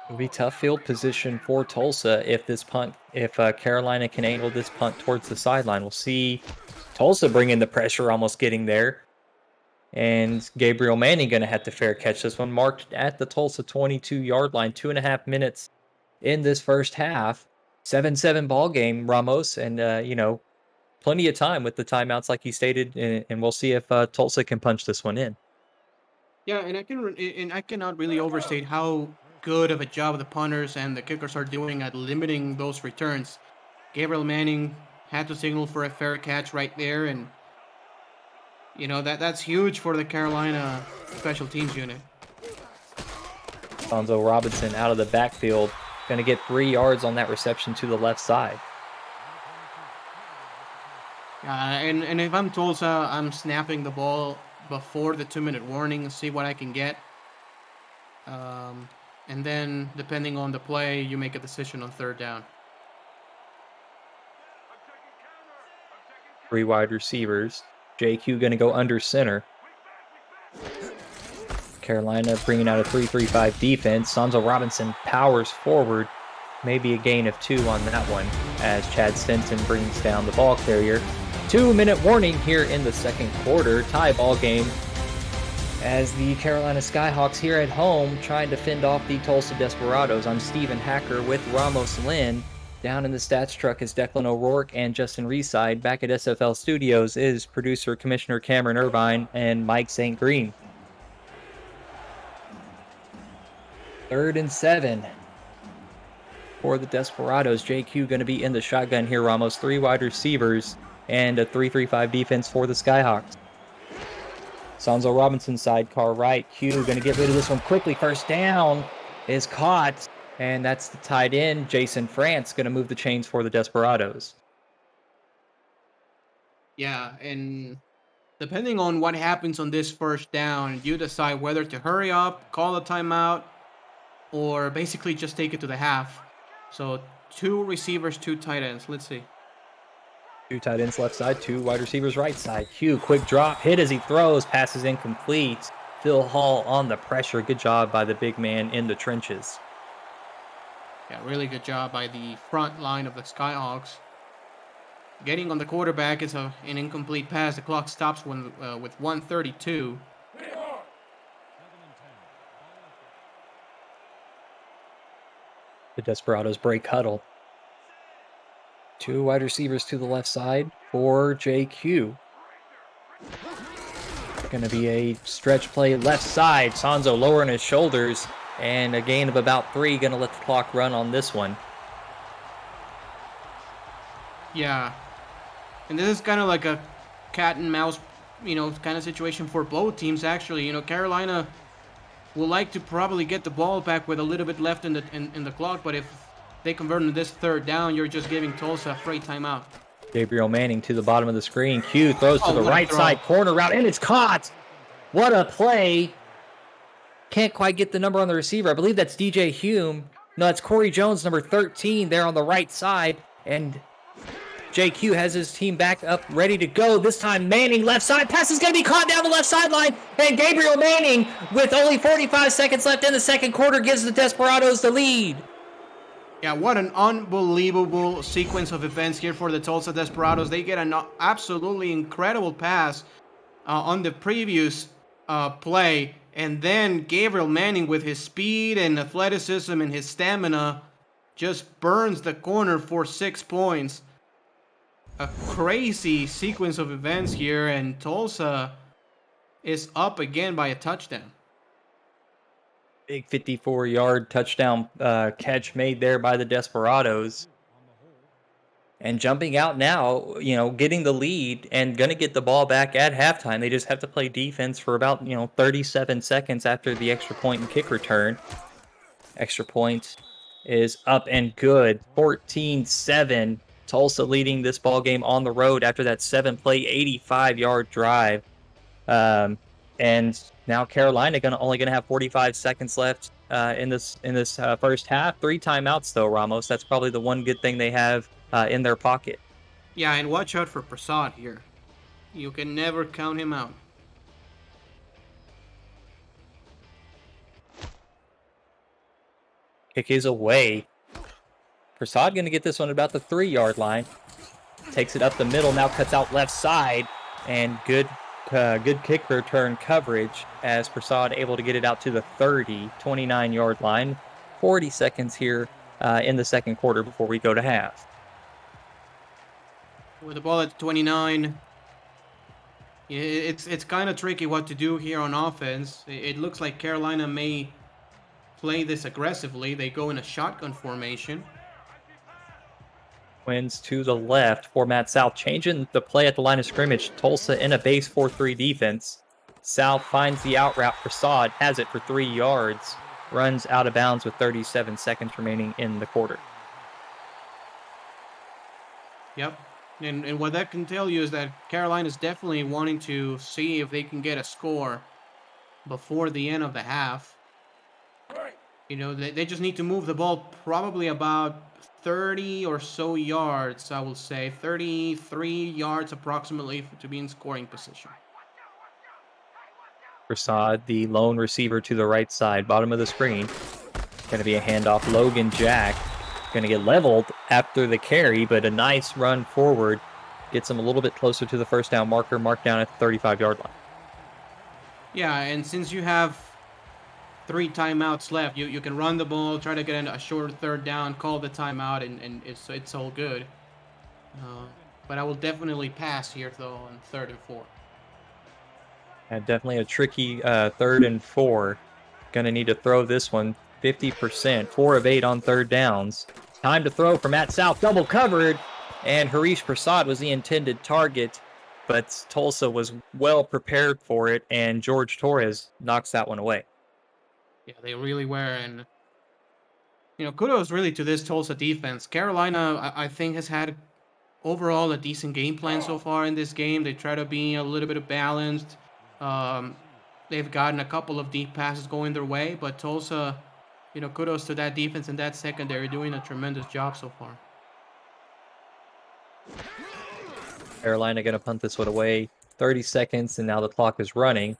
Speaker 1: It'll be tough field position for Tulsa if Carolina can angle this punt towards the sideline. We'll see Tulsa bringing the pressure, almost getting there. And Gabriel Manning going to have to fair catch this one, marked at the Tulsa 22-yard line. 2.5 minutes in this first half. 7-7 ball game, Ramos, and plenty of time with the timeouts, like he stated, and we'll see if Tulsa can punch this one in.
Speaker 2: Yeah, and I cannot really overstate how good of a job the punters and the kickers are doing at limiting those returns. Gabriel Manning had to signal for a fair catch right there, and that's huge for the Carolina special teams unit.
Speaker 1: Alonzo Robinson out of the backfield, going to get 3 yards on that reception to the left side.
Speaker 2: And if I'm Tulsa, I'm snapping the ball before the 2-minute warning, see what I can get. And then, depending on the play, you make a decision on third down.
Speaker 1: 3 wide receivers. JQ going to go under center. Carolina bringing out a 3-3-5 defense. Sonzo Robinson powers forward. Maybe a gain of 2 on that one as Chad Stinson brings down the ball carrier. 2-minute warning here in the second quarter. Tie ball game as the Carolina Skyhawks here at home trying to fend off the Tulsa Desperados. I'm Steven Hacker with Ramos Lynn. Down in the stats truck is Declan O'Rourke and Justin Reeside. Back at SFL Studios is producer Commissioner Cameron Irvine and Mike St. Green. 3rd and 7 for the Desperados. JQ going to be in the shotgun here, Ramos. 3 wide receivers and a 3-3-5 defense for the Skyhawks. Sonzo Robinson sidecar right. Q going to get rid of this one quickly. First down is caught, and that's the tight end. Jason France going to move the chains for the Desperados.
Speaker 2: Yeah, and depending on what happens on this first down, you decide whether to hurry up, call a timeout, or basically just take it to the half. So 2 receivers, 2 tight ends. Let's see.
Speaker 1: 2 tight ends left side, 2 wide receivers right side. Q, quick drop, hit as he throws, passes incomplete. Phil Hall on the pressure. Good job by the big man in the trenches.
Speaker 2: Yeah, really good job by the front line of the Skyhawks. Getting on the quarterback is an incomplete pass. The clock stops with 1:32.
Speaker 1: The Desperados break huddle. 2 wide receivers to the left side for JQ. Going to be a stretch play left side. Sonzo lowering his shoulders, and a gain of about 3. Going to let the clock run on this one.
Speaker 2: Yeah. And this is kind of like a cat and mouse, kind of situation for both teams, actually. Carolina will like to probably get the ball back with a little bit left in the clock, but if they convert on this third down, you're just giving Tulsa a free timeout.
Speaker 1: Gabriel Manning to the bottom of the screen. Q throws to the right side corner route, and it's caught. What a play. Can't quite get the number on the receiver. I believe that's DJ Hume. No, it's Corey Jones, number 13, there on the right side. And JQ has his team back up, ready to go. This time, Manning, left side. Pass is going to be caught down the left sideline. And Gabriel Manning, with only 45 seconds left in the second quarter, gives the Desperados the lead.
Speaker 2: Yeah, what an unbelievable sequence of events here for the Tulsa Desperados. They get an absolutely incredible pass on the previous play. And then Gabriel Manning, with his speed and athleticism and his stamina, just burns the corner for 6 points. A crazy sequence of events here, and Tulsa is up again by a touchdown.
Speaker 1: Big 54-yard touchdown catch made there by the Desperados. And jumping out now, getting the lead and going to get the ball back at halftime. They just have to play defense for about, 37 seconds after the extra point and kick return. Extra point is up and good. 14-7. Tulsa leading this ball game on the road after that 7-play, 85-yard drive. And now Carolina only going to have 45 seconds left in this first half. 3 timeouts though, Ramos. That's probably the one good thing they have in their pocket.
Speaker 2: Yeah, and watch out for Prasad here. You can never count him out.
Speaker 1: Kick is away. Prasad going to get this one about the 3-yard line. Takes it up the middle, now cuts out left side, and good kick return coverage as Prasad able to get it out to the 29-yard line. 40 seconds here in the second quarter before we go to half.
Speaker 2: With the ball at 29, it's kind of tricky what to do here on offense. It looks like Carolina may play this aggressively. They go in a shotgun formation.
Speaker 1: Wins to the left for Matt South, changing the play at the line of scrimmage. Tulsa in a base 4-3 defense. South finds the out route. Prasad has it for 3 yards. Runs out of bounds with 37 seconds remaining in the quarter.
Speaker 2: Yep. And what that can tell you is that Carolina's definitely wanting to see if they can get a score before the end of the half. You know, they just need to move the ball probably about 30 or so yards, I will say. 33 yards approximately to be in scoring position.
Speaker 1: Prasad, the lone receiver to the right side, bottom of the screen. Going to be a handoff. Logan Jack going to get leveled after the carry, but a nice run forward gets him a little bit closer to the first down marker, marked down at the 35-yard line.
Speaker 2: Yeah, and since you have 3 timeouts left, you can run the ball, try to get a short third down, call the timeout, and it's all good. But I will definitely pass here, though, on 3rd and 4.
Speaker 1: And definitely a tricky 3rd and 4. Going to need to throw this one 50%, 4 of 8 on 3rd downs. Time to throw for Matt South, double covered, and Harish Prasad was the intended target, but Tulsa was well prepared for it, and George Torres knocks that one away.
Speaker 2: Yeah, they really were, and kudos really to this Tulsa defense. Carolina, I think, has had overall a decent game plan so far in this game. They try to be a little bit balanced. They've gotten a couple of deep passes going their way, but Tulsa, kudos to that defense and that secondary doing a tremendous job so far.
Speaker 1: Carolina going to punt this one away. 30 seconds, and now the clock is running.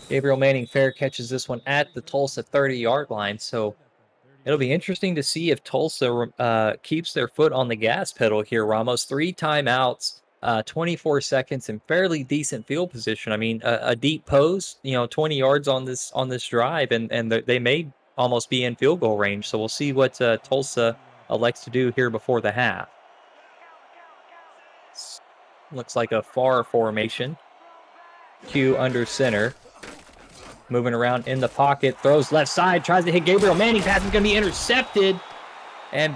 Speaker 1: Gabriel Manning fair catches this one at the Tulsa 30-yard line, so it'll be interesting to see if Tulsa keeps their foot on the gas pedal here, Ramos. 3 timeouts, 24 seconds, and fairly decent field position. I mean, a deep post, 20 yards on this drive, and they may almost be in field goal range. So we'll see what Tulsa elects to do here before the half. Looks like a far formation. Q under center. Moving around in the pocket, throws left side, tries to hit Gabriel Manning. Pass is going to be intercepted. And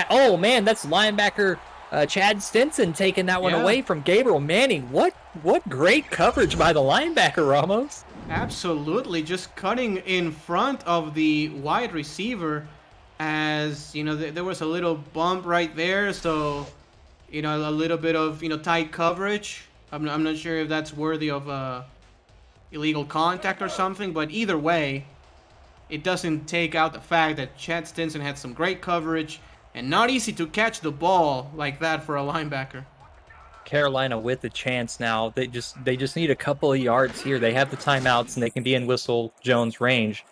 Speaker 1: oh man, that's linebacker Chad Stinson taking that one away from Gabriel Manning. What great coverage by the linebacker, Ramos.
Speaker 2: Absolutely, just cutting in front of the wide receiver. As there was a little bump right there, so a little bit of tight coverage. I'm not sure if that's worthy of illegal contact or something, but either way, it doesn't take out the fact that Chad Stinson had some great coverage and not easy to catch the ball like that for a linebacker.
Speaker 1: Carolina with a chance now. They just need a couple of yards here. They have the timeouts and they can be in Whistle Jones range.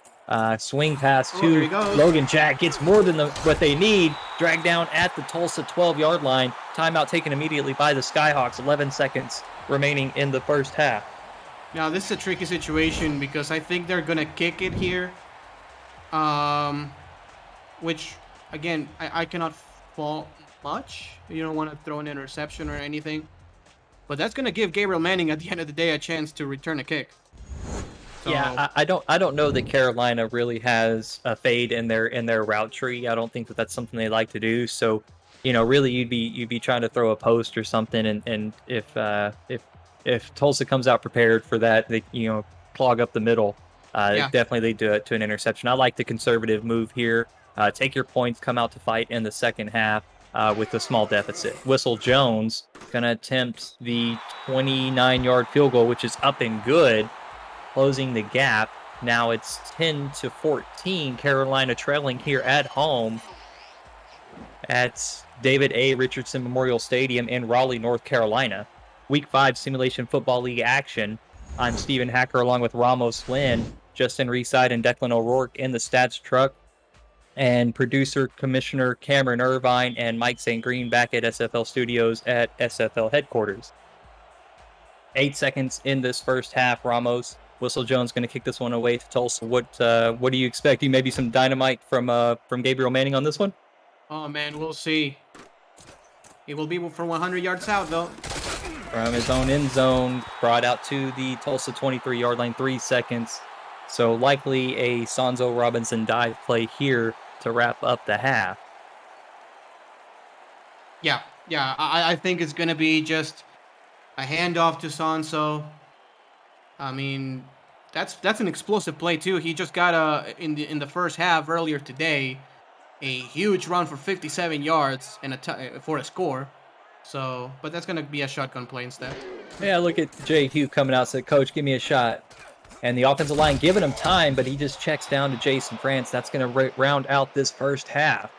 Speaker 1: Swing pass to Logan Jack gets more than what they need. Dragged down at the Tulsa 12-yard line. Timeout taken immediately by the Skyhawks. 11 seconds remaining in the first half.
Speaker 2: Now, this is a tricky situation because I think they're going to kick it here. Which, again, I cannot fault much. You don't want to throw an interception or anything. But that's going to give Gabriel Manning, at the end of the day, a chance to return a kick.
Speaker 1: So, yeah, I don't know that Carolina really has a fade in their route tree. I don't think that that's something they like to do. So, really you'd be trying to throw a post or something, and if Tulsa comes out prepared for that, they clog up the middle. Definitely lead to an interception. I like the conservative move here. Take your points, come out to fight in the second half with a small deficit. Whistle Jones gonna attempt the 29-yard field goal, which is up and good, closing the gap. Now it's 10-14. Carolina trailing here at home at David A. Richardson Memorial Stadium in Raleigh, North Carolina. Week 5 Simulation Football League action. I'm Stephen Hacker along with Ramos Lynn, Justin Reside, and Declan O'Rourke in the stats truck. And producer, Commissioner Cameron Irvine, and Mike St. Green back at SFL Studios at SFL headquarters. 8 seconds in this first half, Ramos. Whistle Jones going to kick this one away to Tulsa. What do you expect? Maybe some dynamite from Gabriel Manning on this one?
Speaker 2: Oh man, we'll see. It will be for 100 yards out though.
Speaker 1: From his own end zone, brought out to the Tulsa 23-yard line, 3 seconds. So likely a Sonzo Robinson dive play here to wrap up the half.
Speaker 2: Yeah, I think it's gonna be just a handoff to Sonso. I mean, that's an explosive play too. He just got in the first half earlier today, a huge run for 57 yards and for a score. So, but that's gonna be a shotgun play instead.
Speaker 1: Yeah, look at JQ coming out, said, "Coach, give me a shot." And the offensive line giving him time, but he just checks down to Jason France. That's going to round out this first half.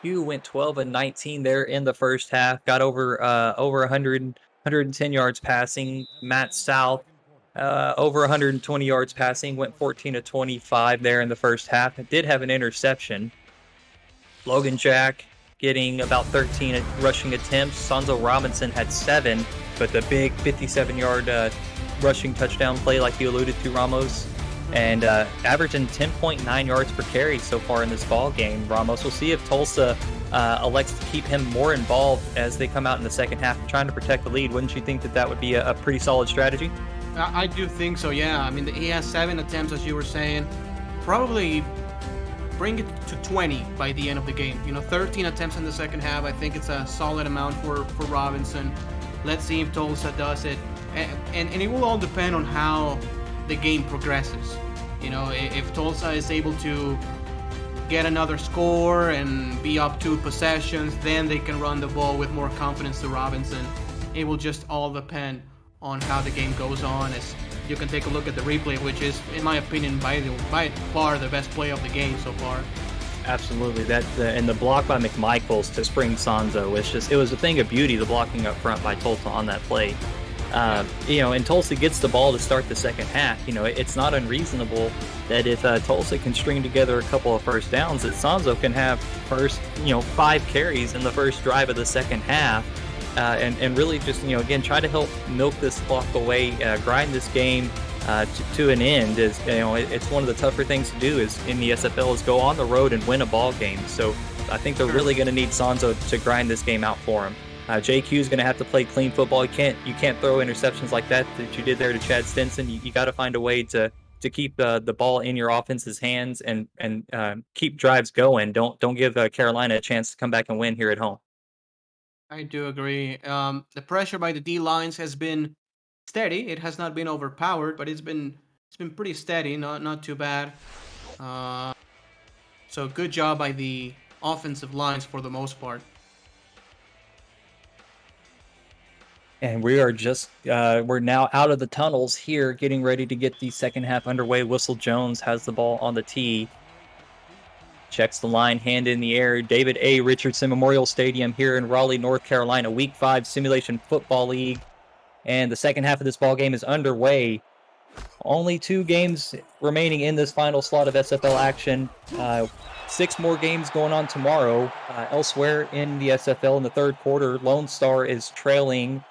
Speaker 1: Q went 12 and 19 there in the first half. Got over 110 yards passing. Matt South over 120 yards passing. Went 14 to 25 there in the first half. It did have an interception. Logan Jack getting about 13 rushing attempts. Sonzo Robinson had 7, but the big 57-yard rushing touchdown play, like you alluded to, Ramos, and averaging 10.9 yards per carry so far in this ball game. Ramos, we'll see if Tulsa elects to keep him more involved as they come out in the second half, trying to protect the lead. Wouldn't you think that would be a pretty solid strategy?
Speaker 2: I do think so. Yeah, I mean he has 7 attempts, as you were saying. Probably bring it to 20 by the end of the game. 13 attempts in the second half. I think it's a solid amount for Robinson. Let's see if Tulsa does it. And it will all depend on how the game progresses. If Tulsa is able to get another score and be up 2 possessions, then they can run the ball with more confidence to Robinson. It will just all depend on how the game goes on. As you can take a look at the replay, which is, in my opinion, by far the best play of the game so far.
Speaker 1: Absolutely, and the block by McMichaels to spring Sonzo, it was a thing of beauty. The blocking up front by Tulsa on that play. And Tulsa gets the ball to start the second half. It's not unreasonable that if Tulsa can string together a couple of first downs, that Sonzo can have first, 5 carries in the first drive of the second half, and really just, again, try to help milk this clock away, grind this game to an end. It's one of the tougher things to do is in the SFL is go on the road and win a ball game. So I think they're really going to need Sonzo to grind this game out for him. JQ is going to have to play clean football. You can't throw interceptions like that you did there to Chad Stinson. You got to find a way to keep the ball in your offense's hands and keep drives going. Don't give Carolina a chance to come back and win here at home.
Speaker 2: I do agree. The pressure by the D lines has been steady. It has not been overpowered, but it's been pretty steady. Not too bad. So good job by the offensive lines for the most part.
Speaker 1: And we are we're now out of the tunnels here, getting ready to get the second half underway. Whistle Jones has the ball on the tee. Checks the line, hand in the air. David A. Richardson Memorial Stadium here in Raleigh, North Carolina. Week 5 Simulation Football League. And the second half of this ball game is underway. Only 2 games remaining in this final slot of SFL action. 6 more games going on tomorrow. Elsewhere in the SFL in the third quarter, Lone Star is trailing.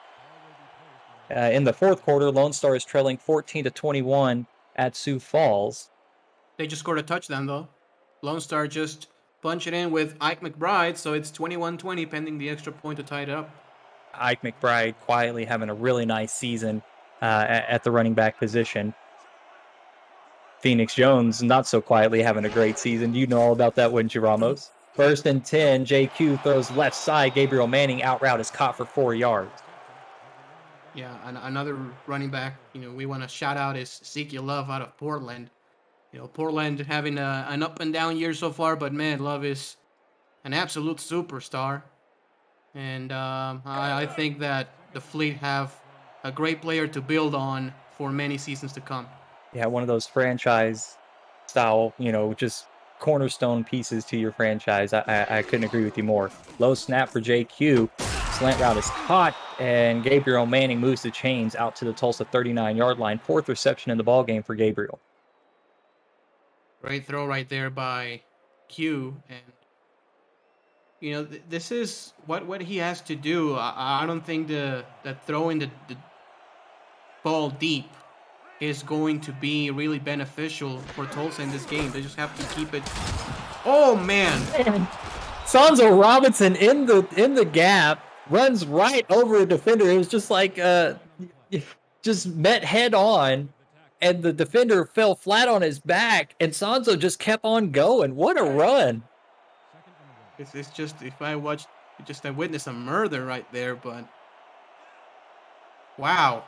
Speaker 1: In the fourth quarter, Lone Star is trailing 14-21 at Sioux Falls.
Speaker 2: They just scored a touchdown, though. Lone Star just punched it in with Ike McBride, so it's 21-20 pending the extra point to tie it up.
Speaker 1: Ike McBride quietly having a really nice season at the running back position. Phoenix Jones not so quietly having a great season. You know all about that, wouldn't you, Ramos? First and 10, JQ throws left side. Gabriel Manning out route is caught for 4 yards.
Speaker 2: Yeah, another running back, we want to shout out is Ezekiel Love out of Portland. Portland having an up and down year so far, but man, Love is an absolute superstar. And I think that the Fleet have a great player to build on for many seasons to come.
Speaker 1: Yeah, one of those franchise style, just cornerstone pieces to your franchise. I couldn't agree with you more. Low snap for JQ. Slant route is caught, and Gabriel Manning moves the chains out to the Tulsa 39-yard line. 4th reception in the ball game for Gabriel.
Speaker 2: Great throw right there by Q. And, this is what he has to do. I don't think that throwing the ball deep is going to be really beneficial for Tulsa in this game. They just have to keep it. Oh man!
Speaker 1: Sanzo Robinson in the gap runs right over the defender. It was just like just met head on, and the defender fell flat on his back, and Sanzo just kept on going. What a run!
Speaker 2: It's just if I watched, I witnessed a murder right there. But wow,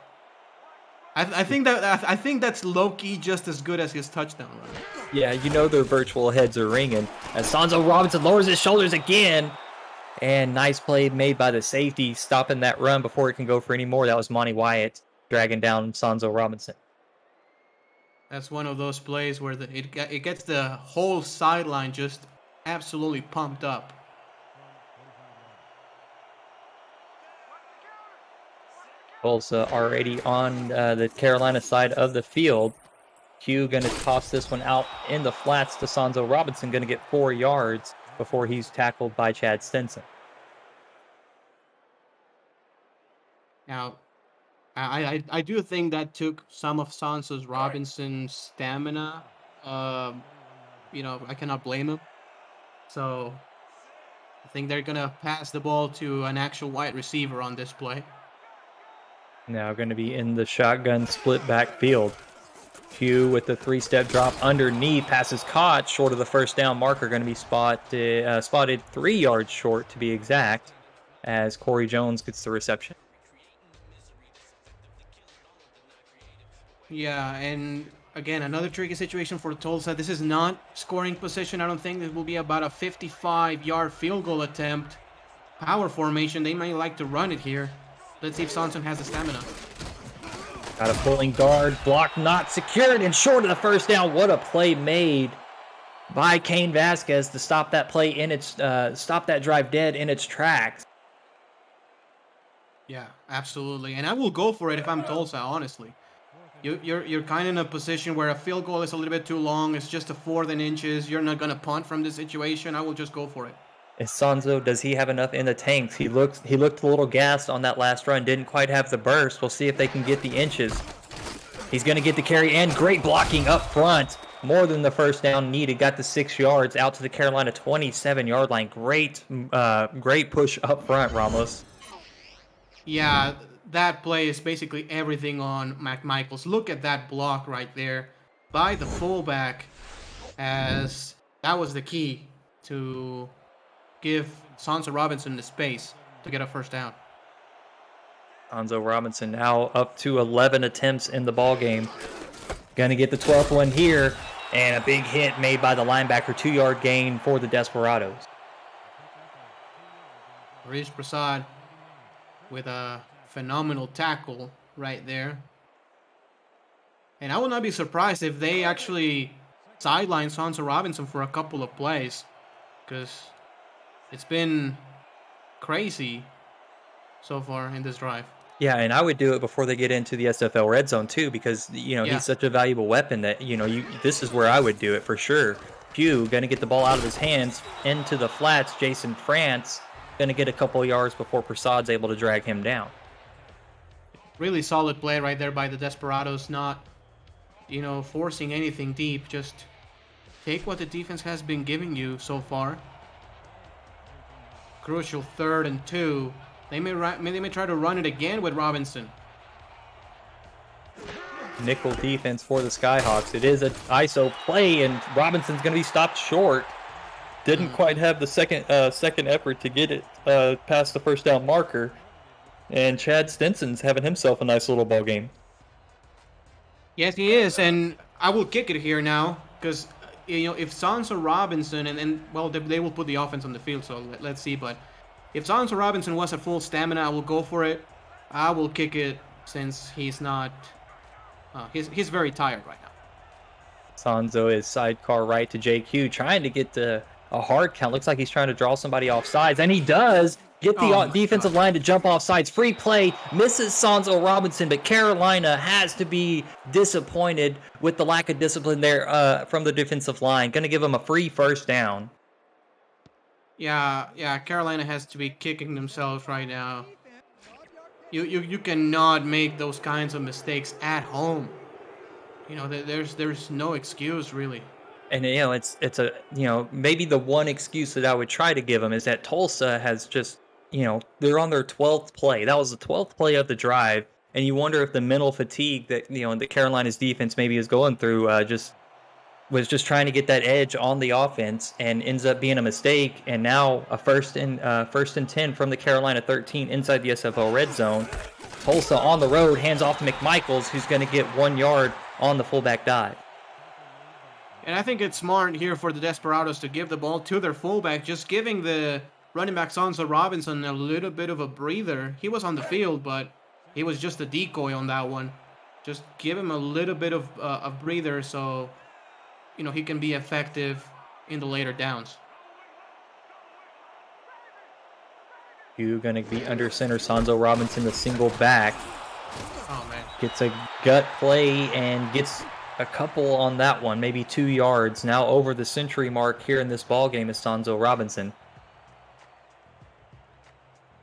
Speaker 2: I think that's low key just as good as his touchdown run.
Speaker 1: Yeah, you know their virtual heads are ringing as Sanzo Robinson lowers his shoulders again. And nice play made by the safety, stopping that run before it can go for any more. That was Monty Wyatt dragging down Sanzo Robinson.
Speaker 2: That's one of those plays where it gets the whole sideline just absolutely pumped up.
Speaker 1: Tulsa already on the Carolina side of the field. Q going to toss this one out in the flats to Sanzo Robinson, going to get 4 yards before he's tackled by Chad Stinson.
Speaker 2: Now, I do think that took some of Santos Robinson's stamina. I cannot blame him. So I think they're gonna pass the ball to an actual wide receiver on this play.
Speaker 1: Now going to be in the shotgun split backfield. Q with the 3-step drop underneath, passes caught short of the first down marker, going to be spotted 3 yards short to be exact, as Corey Jones gets the reception.
Speaker 2: Yeah, and again, another tricky situation for Tulsa. This is not scoring position. I don't think this will be about a 55-yard field goal attempt. Power formation. They might like to run it here. Let's see if Sanson has the stamina.
Speaker 1: Got a pulling guard, block not secured, and short of the first down. What a play made by Kane Vasquez to stop that play in its stop that drive dead in its tracks.
Speaker 2: Yeah, absolutely. And I will go for it if I'm Tulsa, honestly. You're kind of in a position where a field goal is a little bit too long. It's just a 4th and inches. You're not gonna punt from this situation. I will just go for it.
Speaker 1: Is Sanzo, does he have enough in the tanks? He looked a little gassed on that last run. Didn't quite have the burst. We'll see if they can get the inches. He's going to get the carry and great blocking up front. More than the first down needed. Got the 6 yards out to the Carolina 27-yard line. Great push up front, Ramos.
Speaker 2: Yeah, that play is basically everything on McMichaels. Look at that block right there by the fullback, as that was the key to give Sansa Robinson the space to get a first down.
Speaker 1: Sanzo Robinson now up to 11 attempts in the ball game. Gonna get the 12th one here, and a big hit made by the linebacker, 2-yard gain for the Desperados.
Speaker 2: Rish Prasad with a phenomenal tackle right there. And I will not be surprised if they actually sideline Sansa Robinson for a couple of plays, because it's been crazy so far in this drive.
Speaker 1: Yeah, and I would do it before they get into the SFL red zone too, because he's such a valuable weapon that this is where I would do it for sure. Pugh gonna get the ball out of his hands into the flats. Jason France gonna get a couple of yards before Prasad's able to drag him down.
Speaker 2: Really solid play right there by the Desperados, not forcing anything deep. Just take what the defense has been giving you so far. Crucial 3rd and 2. They may try to run it again with Robinson.
Speaker 1: Nickel defense for the Skyhawks. It is an ISO play, and Robinson's going to be stopped short. Didn't quite have the second effort to get it past the first down marker. And Chad Stinson's having himself a nice little ball game.
Speaker 2: Yes, he is, and I will kick it here now, because if Sansa Robinson they will put the offense on the field, so let's see. But if Sansa Robinson was at full stamina, I will go for it. I will kick it since he's not. He's very tired right now.
Speaker 1: Sanzo is sidecar right to JQ, trying to get a hard count. Looks like he's trying to draw somebody off sides, and he does. Get the defensive line to jump off sides. Free play. Misses Sanzo Robinson, but Carolina has to be disappointed with the lack of discipline there from the defensive line. Going to give him a free first down.
Speaker 2: Yeah, Carolina has to be kicking themselves right now. You cannot make those kinds of mistakes at home. there's no excuse really.
Speaker 1: And it's a maybe the one excuse that I would try to give them is that Tulsa has just they're on their 12th play. That was the 12th play of the drive, and you wonder if the mental fatigue that the Carolina's defense maybe is going through just was just trying to get that edge on the offense and ends up being a mistake. And now a first and 10 from the Carolina 13 inside the SFL red zone. Tulsa on the road hands off to McMichaels, who's going to get 1 yard on the fullback dive.
Speaker 2: And I think it's smart here for the Desperados to give the ball to their fullback, just giving the running back Sonso Robinson a little bit of a breather. He was on the field, but he was just a decoy on that one. Just give him a little bit of a breather so he can be effective in the later downs.
Speaker 1: You going to be under center. Sonso Robinson, the single back.
Speaker 2: Oh, man.
Speaker 1: Gets a gut play and gets a couple on that one, maybe 2 yards. Now over the century mark here in this ball game is Sonso Robinson.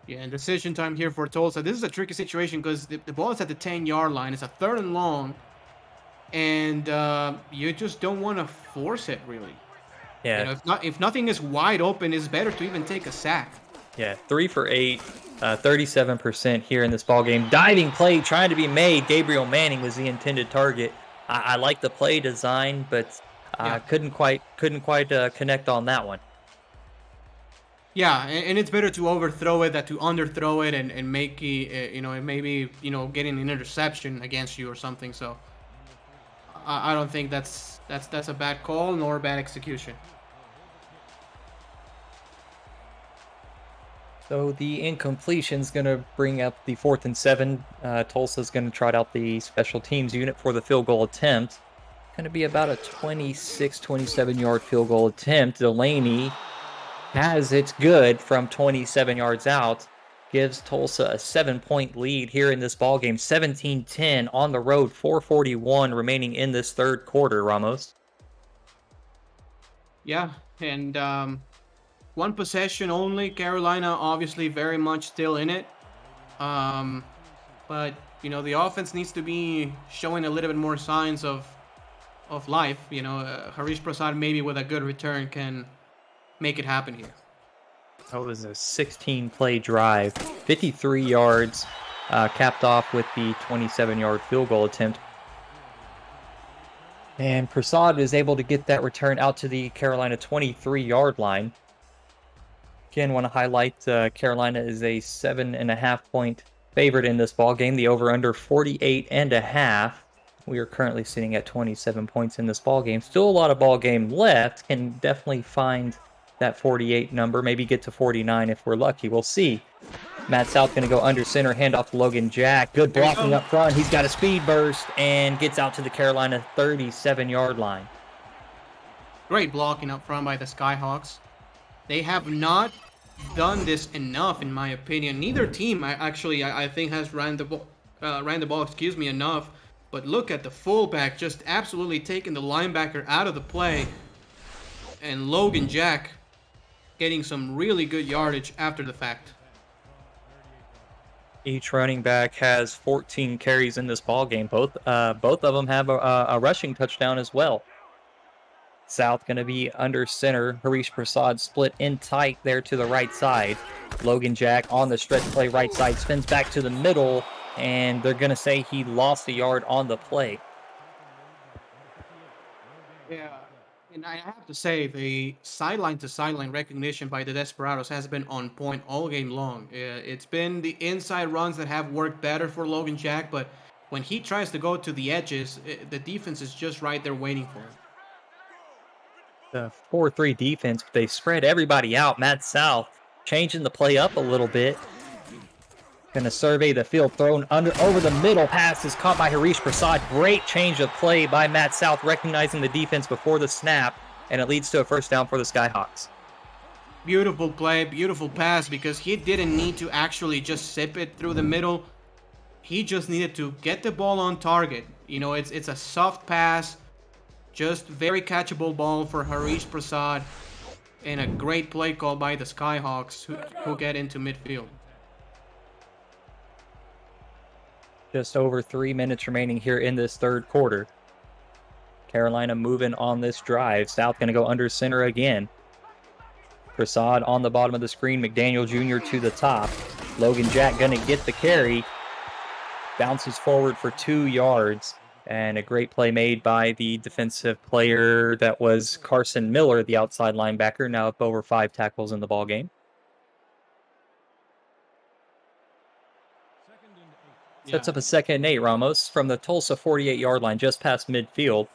Speaker 2: Yeah, and decision time here for Tulsa. This is a tricky situation because the ball is at the 10-yard line. It's a 3rd and long, and you just don't want to force it, really.
Speaker 1: Yeah.
Speaker 2: If nothing is wide open, it's better to even take a sack.
Speaker 1: Yeah, 3 for 8, 37% here in this ball game. Diving play trying to be made. Gabriel Manning was the intended target. I like the play design, but couldn't quite connect on that one.
Speaker 2: Yeah, and it's better to overthrow it than to underthrow it and make it, and maybe getting an interception against you or something. So I don't think that's a bad call nor bad execution.
Speaker 1: So the incompletion's going to bring up the 4th and 7. Tulsa's going to trot out the special teams unit for the field goal attempt. Going to be about a 26, 27-yard field goal attempt. Delaney has it good from 27 yards out. Gives Tulsa a 7-point lead here in this ballgame. 17-10 on the road. 4:41 remaining in this third quarter, Ramos.
Speaker 2: Yeah, and one possession only. Carolina obviously very much still in it. But the offense needs to be showing a little bit more signs of life. Harish Prasad maybe with a good return can make it happen here.
Speaker 1: That was a 16-play drive, 53 yards, capped off with the 27-yard field goal attempt. And Prasad is able to get that return out to the Carolina 23-yard line. Again, want to highlight Carolina is a 7.5-point favorite in this ball game. The over/under 48.5. We are currently sitting at 27 points in this ball game. Still a lot of ball game left. Can definitely find that 48 number. Maybe get to 49 if we're lucky. We'll see. Matt South going to go under center, handoff to Logan Jack. Good blocking up front. He's got a speed burst and gets out to the Carolina 37-yard line.
Speaker 2: Great blocking up front by the Skyhawks. They have not done this enough, in my opinion. Neither team, I think, has ran the ball, enough. But look at the fullback just absolutely taking the linebacker out of the play, and Logan Jack getting some really good yardage after the fact.
Speaker 1: Each running back has 14 carries in this ball game. Both of them have a rushing touchdown as well. South going to be under center. Harish Prasad split in tight there to the right side. Logan Jack on the stretch play right side, spins back to the middle, and they're going to say he lost a yard on the play.
Speaker 2: Yeah, and I have to say the sideline-to-sideline recognition by the Desperados has been on point all game long. It's been the inside runs that have worked better for Logan Jack, but when he tries to go to the edges, the defense is just right there waiting for him.
Speaker 1: The 4-3 defense, but they spread everybody out. Matt South changing the play up a little bit. Going to survey the field, thrown over the middle. Pass is caught by Harish Prasad. Great change of play by Matt South, recognizing the defense before the snap, and it leads to a first down for the Skyhawks.
Speaker 2: Beautiful play, beautiful pass, because he didn't need to actually just zip it through the middle. He just needed to get the ball on target. It's a soft pass. Just very catchable ball for Harish Prasad, and a great play call by the Skyhawks who get into midfield.
Speaker 1: Just over 3 minutes remaining here in this third quarter. Carolina moving on this drive. South going to go under center again. Prasad on the bottom of the screen. McDaniel Jr. to the top. Logan Jack going to get the carry. Bounces forward for 2 yards. And a great play made by the defensive player that was Carson Miller, the outside linebacker, now up over 5 tackles in the ball game. Sets up a 2nd and 8, Ramos, from the Tulsa 48-yard line, just past midfield.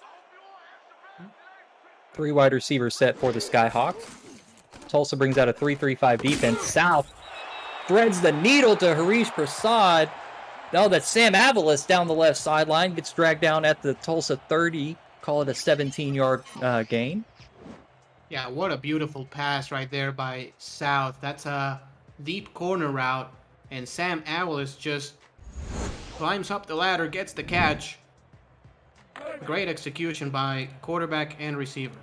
Speaker 1: 3 wide receivers set for the Skyhawks. Tulsa brings out a 3-3-5 defense. South threads the needle to Harish Prasad. Oh, that's Sam Avalos down the left sideline. Gets dragged down at the Tulsa 30. Call it a 17-yard gain.
Speaker 2: Yeah, what a beautiful pass right there by South. That's a deep corner route. And Sam Avalos just climbs up the ladder, gets the catch. Great execution by quarterback and receiver.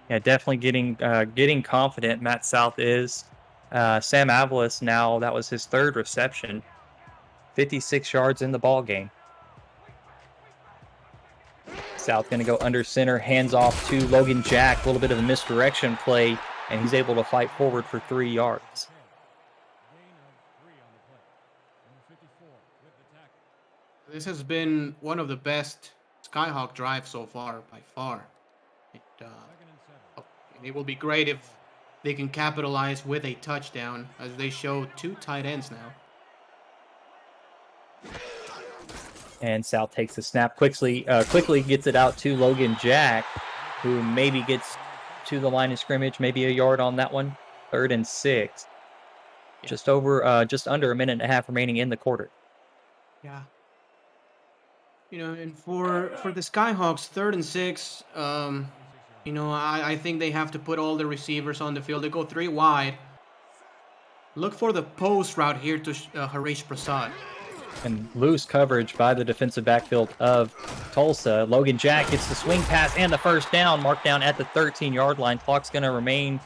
Speaker 1: Yeah, definitely getting confident. Matt South is. Sam Avalos now, that was his 3rd reception. 56 yards in the ball game. South going to go under center, hands off to Logan Jack. A little bit of a misdirection play, and he's able to fight forward for 3 yards.
Speaker 2: This has been one of the best Skyhawk drives so far, by far. It will be great if they can capitalize with a touchdown, as they show 2 tight ends now.
Speaker 1: And South takes the snap quickly gets it out to Logan Jack, who maybe gets to the line of scrimmage, maybe a yard on that one. 3rd and 6. Yeah. Just under a minute and a half remaining in the quarter.
Speaker 2: Yeah. And for the Skyhawks, 3rd and 6, I think they have to put all the receivers on the field. They go 3 wide. Look for the post route here to Harish Prasad.
Speaker 1: And loose coverage by the defensive backfield of Tulsa. Logan Jack gets the swing pass and the 1st down, marked down at the 13-yard line. Clock's going to remain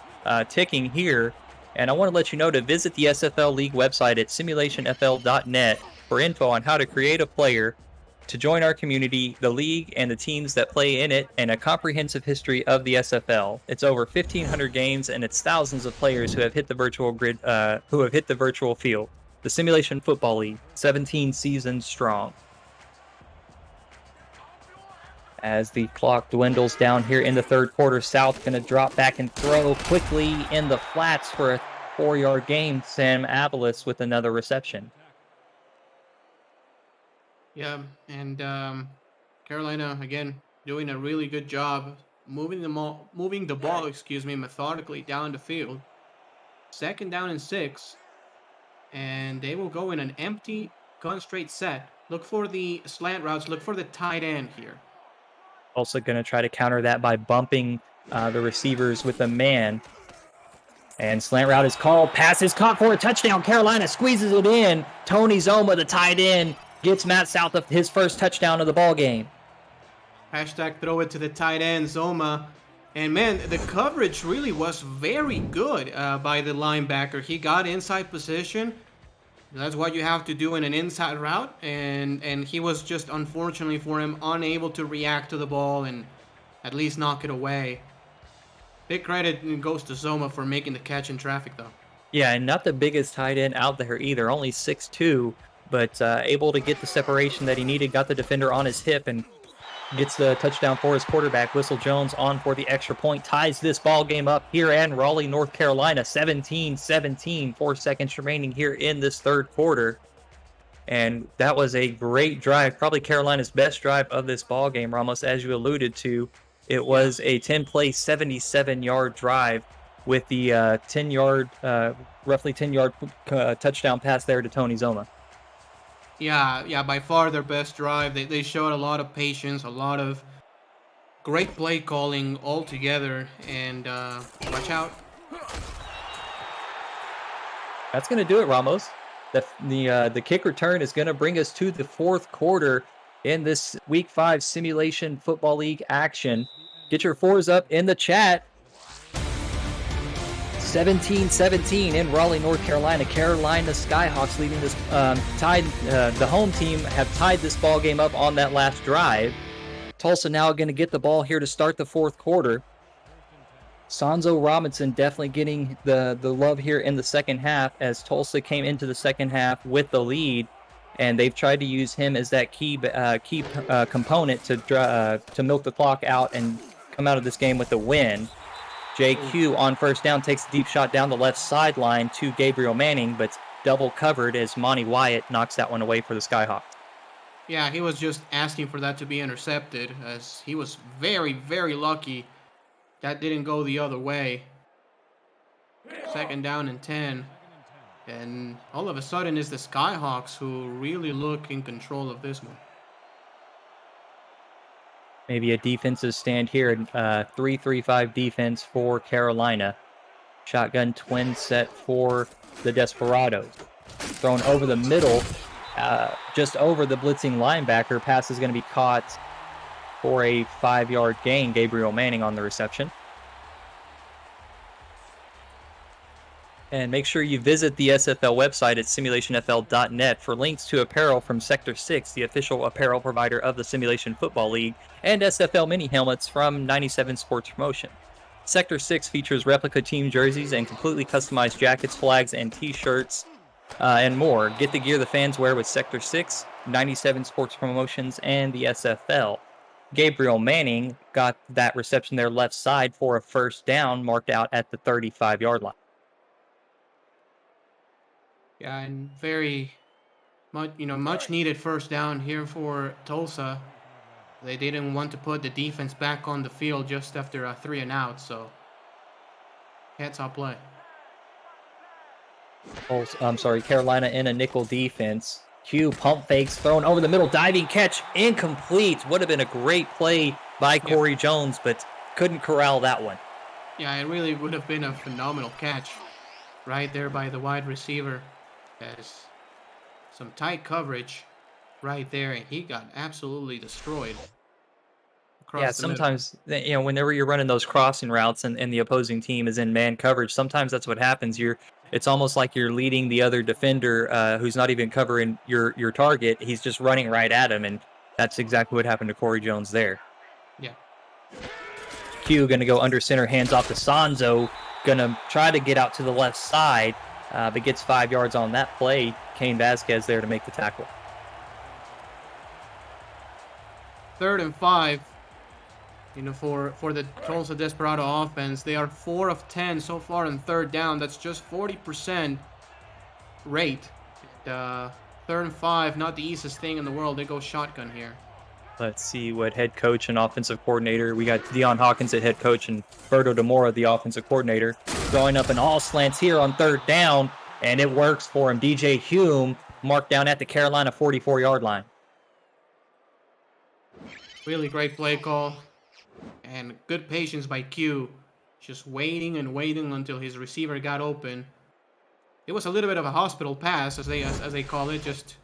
Speaker 1: ticking here. And I want to let you know to visit the SFL League website at simulationfl.net for info on how to create a player to join our community, the league, and the teams that play in it, and a comprehensive history of the SFL. It's over 1,500 games, and it's thousands of players who have hit the virtual field. The Simulation Football League, 17 seasons strong. As the clock dwindles down here in the 3rd quarter, South going to drop back and throw quickly in the flats for a 4-yard gain. Sam Avalos with another reception.
Speaker 2: Yeah, and Carolina, again, doing a really good job moving the ball, methodically down the field. 2nd down and 6. And they will go in an empty gun straight set. Look for the slant routes. Look for the tight end here.
Speaker 1: Also going to try to counter that by bumping the receivers with a man. And slant route is called. Pass is caught for a touchdown. Carolina squeezes it in. Tony Zoma, the tight end, gets Matt South of his 1st touchdown of the ball game.
Speaker 2: Hashtag throw it to the tight end, Zoma. And man, the coverage really was very good by the linebacker. He got inside position. That's what you have to do in an inside route. And he was just, unfortunately for him, unable to react to the ball and at least knock it away. Big credit goes to Zoma for making the catch in traffic, though.
Speaker 1: Yeah, and not the biggest tight end out there either. Only 6'2", but able to get the separation that he needed. Got the defender on his hip and gets the touchdown for his quarterback. Whistle Jones on for the extra point. Ties this ball game up here in Raleigh, North Carolina. 17-17. 4 seconds remaining here in this 3rd quarter. And that was a great drive. Probably Carolina's best drive of this ball game, Ramos, as you alluded to. It was a 10-play, 77-yard drive with the roughly 10-yard touchdown pass there to Tony Zoma.
Speaker 2: Yeah, by far their best drive. They showed a lot of patience, a lot of great play calling all together, and watch out.
Speaker 1: That's going to do it, Ramos. The kick return is going to bring us to the 4th quarter in this Week 5 Simulation Football League action. Get your 4s up in the chat. 17-17 in Raleigh, North Carolina. Carolina Skyhawks leading this the home team have tied this ball game up on that last drive. Tulsa now going to get the ball here to start the fourth quarter. Sonzo Robinson definitely getting the love here in the second half, as Tulsa came into the second half with the lead, and they've tried to use him as that key component to milk the clock out and come out of this game with a win. JQ on first down takes a deep shot down the left sideline to Gabriel Manning, but double covered as Monty Wyatt knocks that one away for the Skyhawks.
Speaker 2: Yeah, he was just asking for that to be intercepted, as he was very, very lucky that didn't go the other way. Second down and 10. And all of a sudden it's the Skyhawks who really look in control of this one.
Speaker 1: Maybe a defensive stand here, 3-3-5 defense for Carolina. Shotgun twin set for the Desperados. Thrown over the middle, just over the blitzing linebacker. Pass is going to be caught for a 5-yard gain. Gabriel Manning on the reception. And make sure you visit the SFL website at simulationfl.net for links to apparel from Sector 6, the official apparel provider of the Simulation Football League, and SFL mini helmets from 97 Sports Promotion. Sector 6 features replica team jerseys and completely customized jackets, flags, and t-shirts, and more. Get the gear the fans wear with Sector 6, 97 Sports Promotions, and the SFL. Gabriel Manning got that reception there left side for a first down, marked out at the 35-yard line.
Speaker 2: Yeah, and very much needed first down here for Tulsa. They didn't want to put the defense back on the field just after a 3 and out, so heads up play.
Speaker 1: Carolina in a nickel defense. Q pump fakes, thrown over the middle, diving catch, incomplete. Would have been a great play by Corey Jones, but couldn't corral that one.
Speaker 2: Yeah, it really would have been a phenomenal catch right there by the wide receiver. As some tight coverage right there, and he got absolutely destroyed.
Speaker 1: Yeah, sometimes, whenever you're running those crossing routes and the opposing team is in man coverage, sometimes that's what happens. It's almost like you're leading the other defender who's not even covering your target. He's just running right at him, and that's exactly what happened to Corey Jones there.
Speaker 2: Yeah.
Speaker 1: Q going to go under center, hands off to Sonzo, going to try to get out to the left side, but gets 5 yards on that play. Kane Vasquez there to make the tackle.
Speaker 2: 3rd and 5. For the Tulsa Desperado offense, they are 4 of 10 so far on 3rd down. That's just 40% rate. 3rd and 5, not the easiest thing in the world. They go shotgun here.
Speaker 1: Let's see what head coach and offensive coordinator. We got Deion Hawkins at head coach and Berto DeMora, the offensive coordinator, throwing up an all slants here on 3rd down, and it works for him. DJ Hume marked down at the Carolina 44-yard line.
Speaker 2: Really great play call and good patience by Q, just waiting and waiting until his receiver got open. It was a little bit of a hospital pass, as they call it, just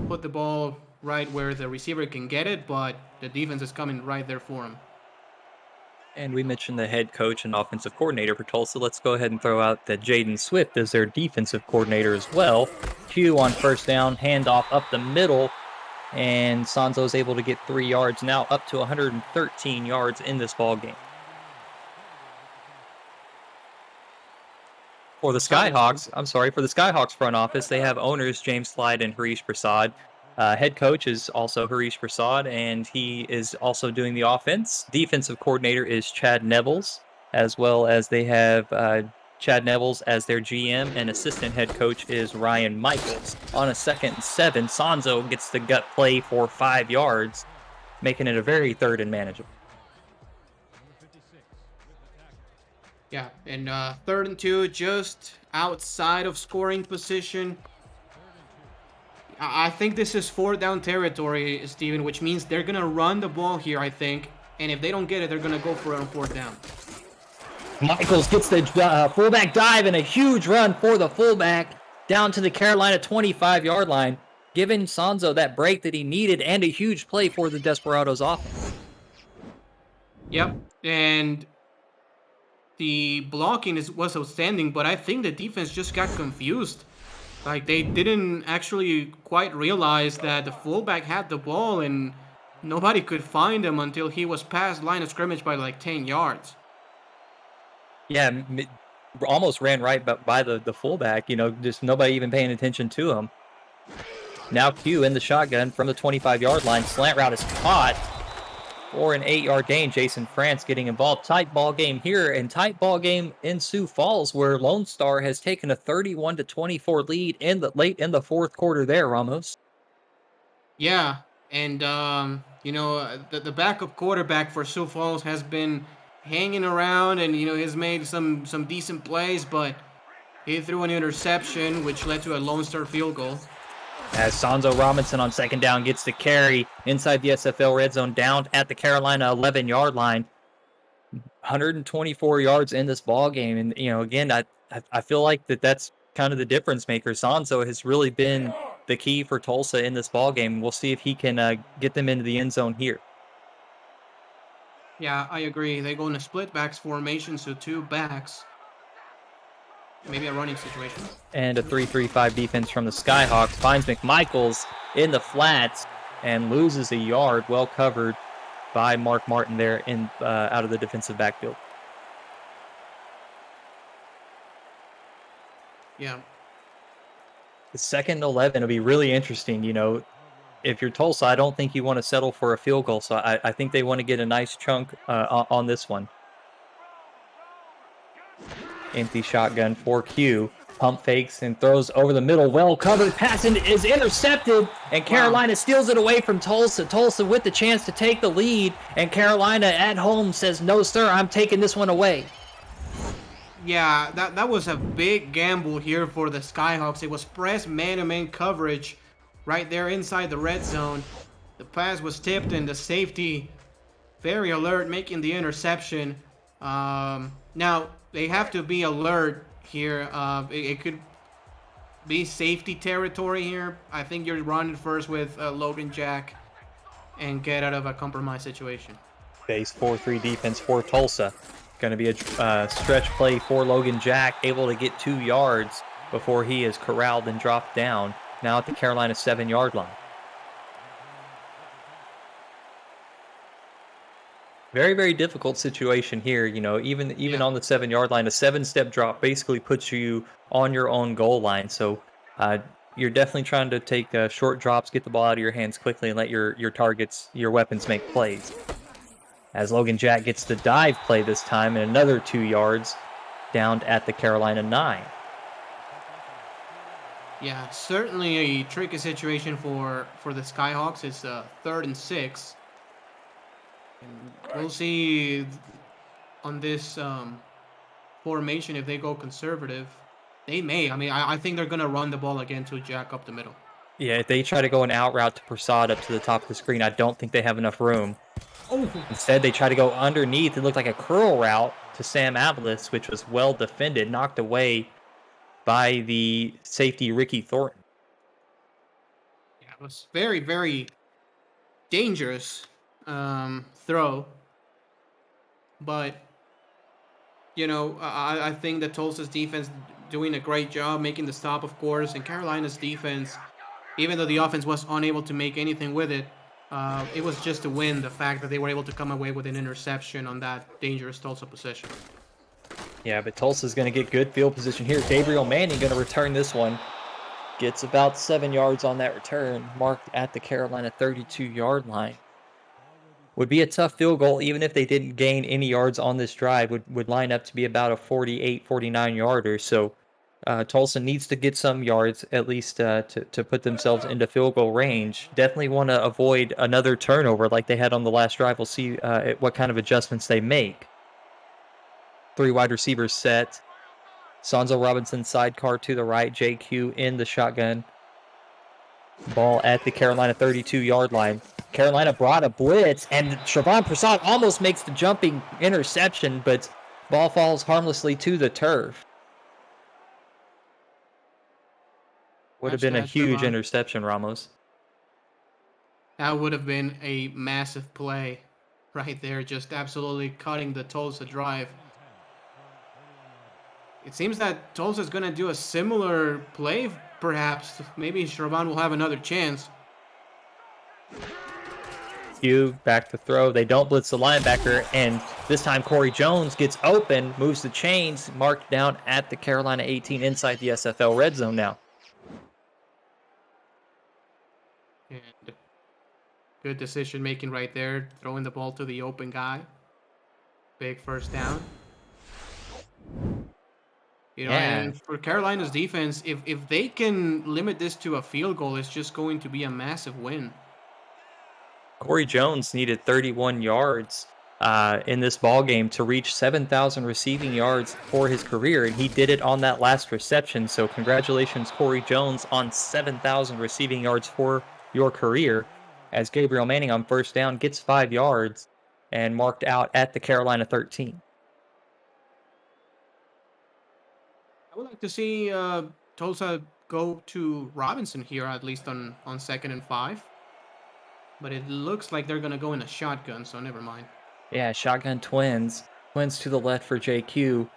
Speaker 2: put the ball right where the receiver can get it, but the defense is coming right there for him.
Speaker 1: And we mentioned the head coach and offensive coordinator for Tulsa. Let's go ahead and throw out that Jaden Swift as their defensive coordinator as well. Q on 1st down, handoff up the middle, and Sonzo's able to get 3 yards, now up to 113 yards in this ball game. For the Skyhawks front office, they have owners James Slide and Harish Prasad. Head coach is also Harish Prasad, and he is also doing the offense. Defensive coordinator is Chad Nevels, as well as they have Chad Nevels as their GM, and assistant head coach is Ryan Michaels. On a 2nd and 7, Sonzo gets the gut play for 5 yards, making it a very 3rd and manageable.
Speaker 2: Yeah, and 3rd and 2, just outside of scoring position. I think this is 4th down territory, Steven, which means they're going to run the ball here, I think. And if they don't get it, they're going to go for it on 4th down.
Speaker 1: Michaels gets the fullback dive and a huge run for the fullback down to the Carolina 25-yard line, giving Sonzo that break that he needed and a huge play for the Desperados offense.
Speaker 2: Yep, and the blocking was outstanding, but I think the defense just got confused. Like, they didn't actually quite realize that the fullback had the ball, and Nobody could find him until he was past line of scrimmage by like 10 yards.
Speaker 1: Yeah, almost ran right by the fullback, just nobody even paying attention to him. Now Q in the shotgun from the 25-yard line. Slant route is caught for an 8-yard gain. Jason France getting involved. Tight ball game here, and tight ball game in Sioux Falls, where Lone Star has taken a 31-24 lead late in the fourth quarter there, Ramos.
Speaker 2: Yeah, and the backup quarterback for Sioux Falls has been hanging around, and has made some decent plays, but he threw an interception, which led to a Lone Star field goal.
Speaker 1: As Sonzo Robinson on second down gets the carry inside the SFL red zone, down at the Carolina 11-yard line. 124 yards in this ball game, and again, I feel like that's kind of the difference maker. Sonzo has really been the key for Tulsa in this ball game. We'll see if he can get them into the end zone here.
Speaker 2: Yeah, I agree. They go in a split backs formation, so 2 backs. Maybe a running situation.
Speaker 1: And a 3-3-5 defense from the Skyhawks finds McMichaels in the flats and loses a yard, well covered by Mark Martin there out of the defensive backfield.
Speaker 2: Yeah.
Speaker 1: The second 11 will be really interesting. If you're Tulsa, I don't think you want to settle for a field goal, so I think they want to get a nice chunk on this one. Empty shotgun for Q. Pump fakes and throws over the middle. Well covered. Pass is intercepted, and Carolina steals it away from Tulsa. Tulsa with the chance to take the lead, and Carolina at home says, "No, sir, I'm taking this one away."
Speaker 2: Yeah, that was a big gamble here for the Skyhawks. It was press man-to-man coverage right there inside the red zone. The pass was tipped, and the safety very alert, making the interception. Now, they have to be alert here. It could be safety territory here. I think you're running first with Logan Jack and get out of a compromised situation.
Speaker 1: Base 4-3 defense for Tulsa. Going to be a stretch play for Logan Jack, able to get 2 yards before he is corralled and dropped down. Now at the Carolina 7-yard line. Very, very difficult situation here. Even on the 7-yard line, a 7-step drop basically puts you on your own goal line. So you're definitely trying to take short drops, get the ball out of your hands quickly, and let your targets, your weapons make plays. As Logan Jack gets the dive play this time, and another 2 yards down at the Carolina 9.
Speaker 2: Yeah, certainly a tricky situation for the Skyhawks. It's 3rd and 6. And we'll see on this formation if they go conservative. They may. I mean, I think they're going to run the ball again to Jack up the middle.
Speaker 1: Yeah, if they try to go an out route to Prasad up to the top of the screen, I don't think they have enough room.
Speaker 2: Oh.
Speaker 1: Instead, they try to go underneath. It looked like a curl route to Sam Avalis, which was well defended, knocked away by the safety Ricky Thornton.
Speaker 2: Yeah, it was very, very dangerous throw. But, I think that Tulsa's defense doing a great job making the stop, of course, and Carolina's defense, even though the offense was unable to make anything with it, it was just a win, the fact that they were able to come away with an interception on that dangerous Tulsa possession.
Speaker 1: Yeah, but Tulsa's going to get good field position here. Gabriel Manning going to return this one. Gets about 7 yards on that return, marked at the Carolina 32-yard line. Would be a tough field goal, even if they didn't gain any yards on this drive, would line up to be about a 48, 49-yarder. So Tulsa needs to get some yards, at least to put themselves into field goal range. Definitely want to avoid another turnover like they had on the last drive. We'll see what kind of adjustments they make. 3 wide receivers set. Sonzo Robinson sidecar to the right. JQ in the shotgun. Ball at the Carolina 32-yard line. Carolina brought a blitz, and Shavon Prasad almost makes the jumping interception, but ball falls harmlessly to the turf. Would have been a huge interception, Ramos.
Speaker 2: That would have been a massive play right there, just absolutely cutting the Tulsa drive. It seems that Tulsa's going to do a similar play, perhaps. Maybe Shervan will have another chance.
Speaker 1: Q back to throw. They don't blitz the linebacker, and this time Corey Jones gets open, moves the chains, marked down at the Carolina 18 inside the SFL red zone now.
Speaker 2: And good decision making right there, throwing the ball to the open guy. Big first down. And for Carolina's defense, if they can limit this to a field goal, it's just going to be a massive win.
Speaker 1: Corey Jones needed 31 yards in this ball game to reach 7,000 receiving yards for his career, and he did it on that last reception. So congratulations, Corey Jones, on 7,000 receiving yards for your career, as Gabriel Manning on first down gets 5 yards and marked out at the Carolina 13.
Speaker 2: I would like to see Tulsa go to Robinson here, at least on 2nd and 5. But it looks like they're going to go in a shotgun, so never mind.
Speaker 1: Yeah, shotgun twins. Twins to the left for JQ.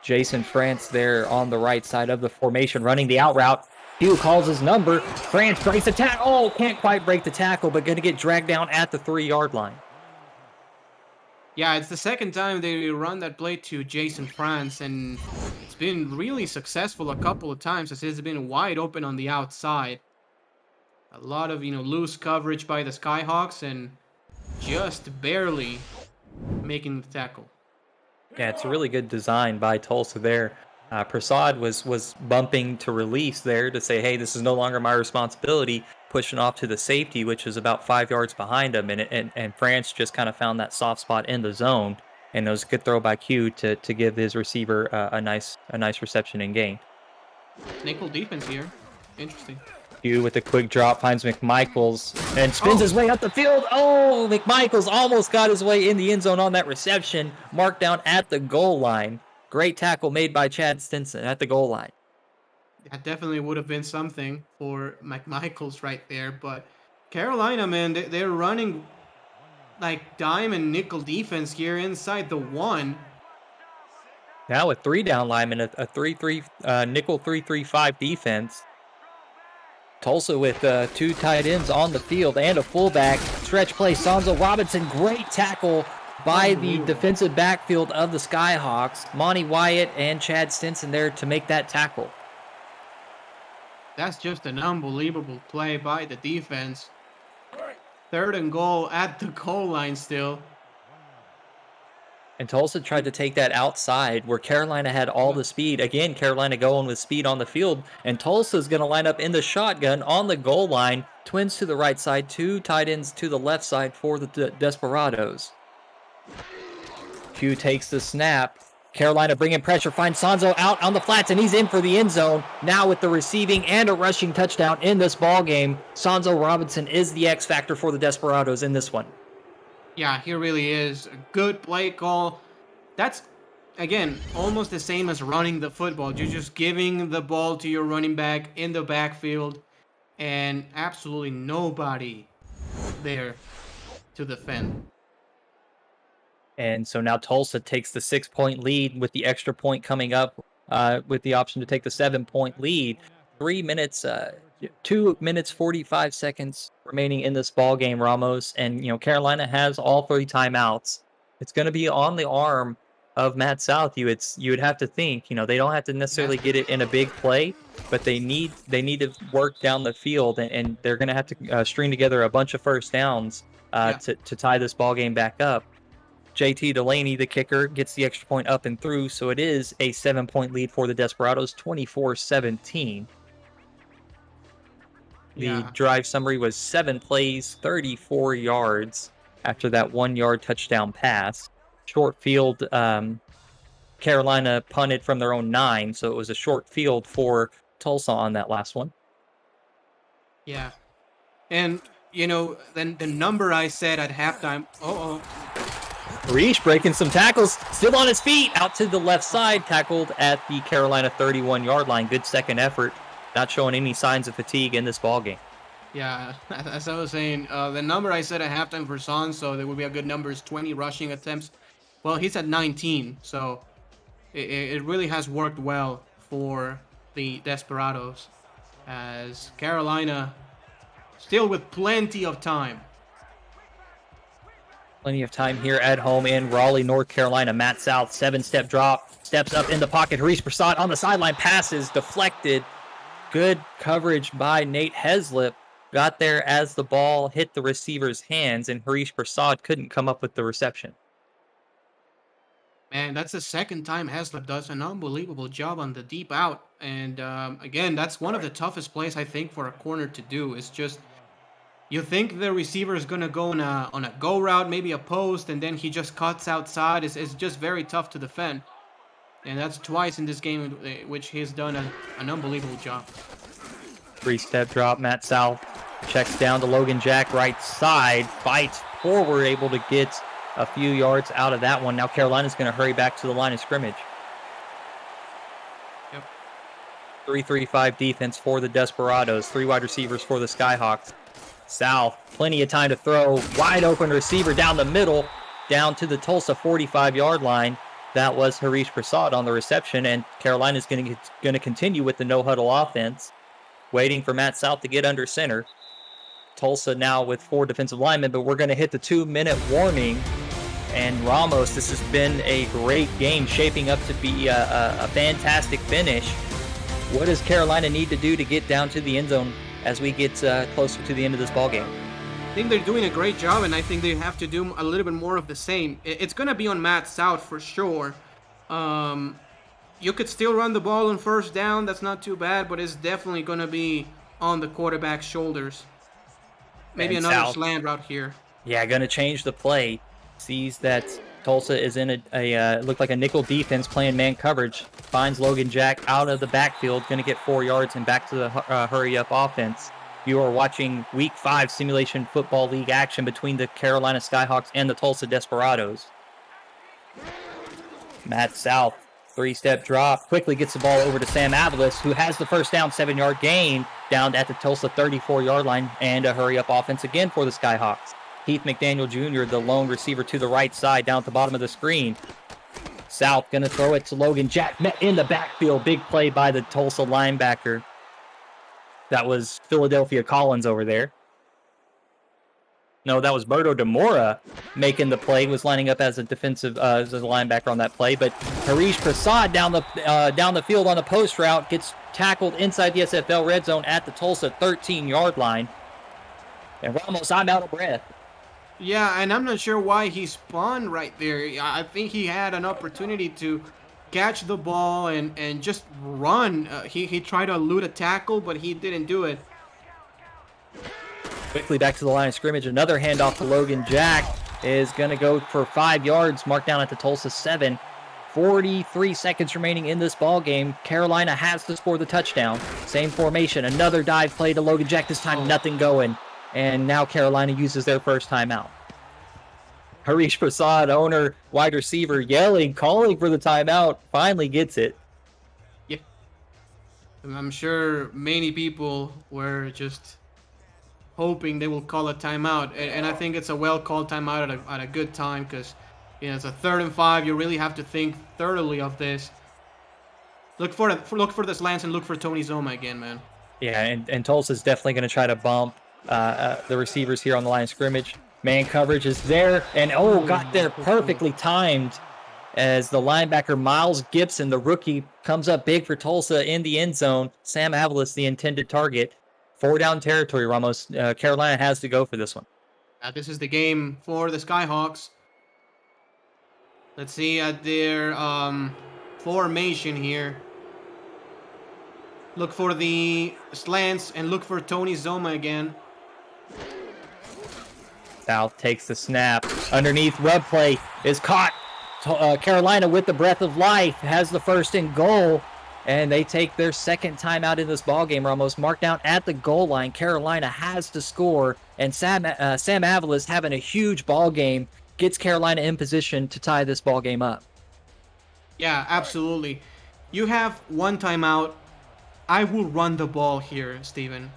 Speaker 1: Jason France there on the right side of the formation, running the out route. Q calls his number. France breaks the tackle. Oh, can't quite break the tackle, but going to get dragged down at the 3-yard line.
Speaker 2: Yeah, it's the second time they run that play to Jason France, and it's been really successful a couple of times as it's been wide open on the outside. A lot of, loose coverage by the Skyhawks and just barely making the tackle.
Speaker 1: Yeah, it's a really good design by Tulsa there. Prasad was bumping to release there to say, hey, this is no longer my responsibility, pushing off to the safety, which is about 5 yards behind him. And France just kind of found that soft spot in the zone. And it was a good throw by Q to give his receiver a nice reception and gain.
Speaker 2: Nickel defense here. Interesting.
Speaker 1: Q with a quick drop finds McMichaels and spins his way up the field. Oh, McMichaels almost got his way in the end zone on that reception. Marked down at the goal line. Great tackle made by Chad Stinson at the goal line.
Speaker 2: That definitely would have been something for McMichaels right there. But Carolina, man, they're running like dime and nickel defense here inside the 1.
Speaker 1: Now with 3 down linemen, a 3-3 nickel 3-3-5 defense. Tulsa with 2 tight ends on the field and a fullback. Stretch play, Sonzo Robinson. Great tackle by the defensive backfield of the Skyhawks. Monty Wyatt and Chad Stinson there to make that tackle.
Speaker 2: That's just an unbelievable play by the defense. 3rd and goal at the goal line still.
Speaker 1: And Tulsa tried to take that outside where Carolina had all the speed. Again, Carolina going with speed on the field. And Tulsa's going to line up in the shotgun on the goal line. Twins to the right side, 2 tight ends to the left side for the Desperados. Q takes the snap. Carolina bringing pressure, finds Sonzo out on the flats, and he's in for the end zone. Now with the receiving and a rushing touchdown in this ball game, Sonzo Robinson is the X factor for the Desperados in this one.
Speaker 2: Yeah, he really is. A good play call. That's, again, almost the same as running the football. You're just giving the ball to your running back in the backfield, and absolutely nobody there to defend.
Speaker 1: And so now Tulsa takes the 6-point lead with the extra point coming up with the option to take the 7-point lead. 2 minutes 45 seconds remaining in this ball game, Ramos. And Carolina has all 3 timeouts. It's going to be on the arm of Matt Southview. You would have to think, they don't have to necessarily get it in a big play, but they need to work down the field, and they're going to have to string together a bunch of first downs to tie this ball game back up. JT Delaney, the kicker, gets the extra point up and through, so it is a 7-point lead for the Desperados, 24-17. The drive summary was 7 plays, 34 yards after that 1-yard touchdown pass. Short field, Carolina punted from their own 9, so it was a short field for Tulsa on that last one.
Speaker 2: Yeah. And, then the number I said at halftime,
Speaker 1: Reach breaking some tackles, still on his feet, out to the left side, tackled at the Carolina 31-yard line. Good second effort, not showing any signs of fatigue in this ballgame.
Speaker 2: Yeah, as I was saying, the number I said at halftime for Son, so there would be a good number, is 20 rushing attempts. Well, he's at 19, so it really has worked well for the Desperados, as Carolina still with plenty of time
Speaker 1: Plenty of time here at home in Raleigh, North Carolina. Matt South, 7-step drop, steps up in the pocket. Harish Prasad on the sideline, passes deflected. Good coverage by Nate Heslip. Got there as the ball hit the receiver's hands, and Harish Prasad couldn't come up with the reception.
Speaker 2: Man, that's the second time Heslip does an unbelievable job on the deep out. And again, that's one of the toughest plays I think for a corner to do. It's just you think the receiver is gonna go on a go route, maybe a post, and then he just cuts outside. It's just very tough to defend. And that's twice in this game in which he's done an unbelievable job.
Speaker 1: 3-step drop. Matt South checks down to Logan Jack, right side, fights forward, able to get a few yards out of that one. Now Carolina's going to hurry back to the line of scrimmage.
Speaker 2: Yep.
Speaker 1: 3-3-5 defense for the Desperados. 3 wide receivers for the Skyhawks. South, plenty of time to throw. Wide open receiver down the middle, down to the Tulsa 45-yard line. That was Harish Prasad on the reception, and Carolina's going to continue with the no-huddle offense, waiting for Matt South to get under center. Tulsa now with 4 defensive linemen, but we're going to hit the 2-minute warning. And Ramos, this has been a great game, shaping up to be a fantastic finish. What does Carolina need to do to get down to the end zone as we get closer to the end of this ballgame?
Speaker 2: I think they're doing a great job, and I think they have to do a little bit more of the same. It's going to be on Matt South for sure. You could still run the ball on first down. That's not too bad, but it's definitely going to be on the quarterback's shoulders. Maybe
Speaker 1: And
Speaker 2: another
Speaker 1: South,
Speaker 2: slant route here.
Speaker 1: Yeah, going to change the play. Sees that Tulsa is in looked like a nickel defense playing man coverage. Finds Logan Jack out of the backfield. Going to get 4 yards and back to the hurry-up offense. You are watching Week 5 Simulation Football League action between the Carolina Skyhawks and the Tulsa Desperados. Matt South, 3-step drop, quickly gets the ball over to Sam Avalos, who has the first down, 7-yard gain down at the Tulsa 34-yard line, and a hurry-up offense again for the Skyhawks. Heath McDaniel Jr., the lone receiver to the right side, down at the bottom of the screen. South going to throw it to Logan Jack, met in the backfield. Big play by the Tulsa linebacker. That was Philadelphia Collins over there. No, that was Berto DeMora making the play, was lining up as a defensive as a linebacker on that play. But Harish Prasad down the field on a post route gets tackled inside the SFL red zone at the Tulsa 13-yard line. And Ramos, I'm out of breath.
Speaker 2: Yeah, and I'm not sure why he spun right there. I think he had an opportunity to catch the ball and just run. He tried to elude a tackle, but he didn't do it.
Speaker 1: Quickly back to the line of scrimmage. Another handoff to Logan Jack is going to go for 5 yards, marked down at the Tulsa 7. 43 seconds remaining in this ball game. Carolina has to score the touchdown. Same formation. Another dive play to Logan Jack. This time nothing going. And now Carolina uses their first timeout. Harish Prasad, owner, wide receiver, yelling, calling for the timeout, finally gets it.
Speaker 2: Yeah. I'm sure many people were just hoping they will call a timeout. And I think it's a well-called timeout at a good time because it's a 3rd and 5. You really have to think thoroughly of this. Look for the slants and look for Tony Zoma again, man.
Speaker 1: Yeah, and Tulsa's definitely going to try to bump the receivers here on the line of scrimmage. Man coverage is there, and got there perfectly timed as the linebacker Miles Gibson, the rookie, comes up big for Tulsa in the end zone. Sam Avalos, the intended target. 4-down territory, Ramos. Carolina has to go for this one.
Speaker 2: This is the game for the Skyhawks. Let's see at their formation here. Look for the slants and look for Tony Zoma again.
Speaker 1: South takes the snap. Underneath, rub play is caught. Carolina with the breath of life has the first and goal. And they take their second timeout in this ballgame, Ramos. Marked down at the goal line. Carolina has to score. And Sam Avalos, having a huge ball game, gets Carolina in position to tie this ballgame up.
Speaker 2: Yeah, absolutely. You have one timeout. I will run the ball here, Steven.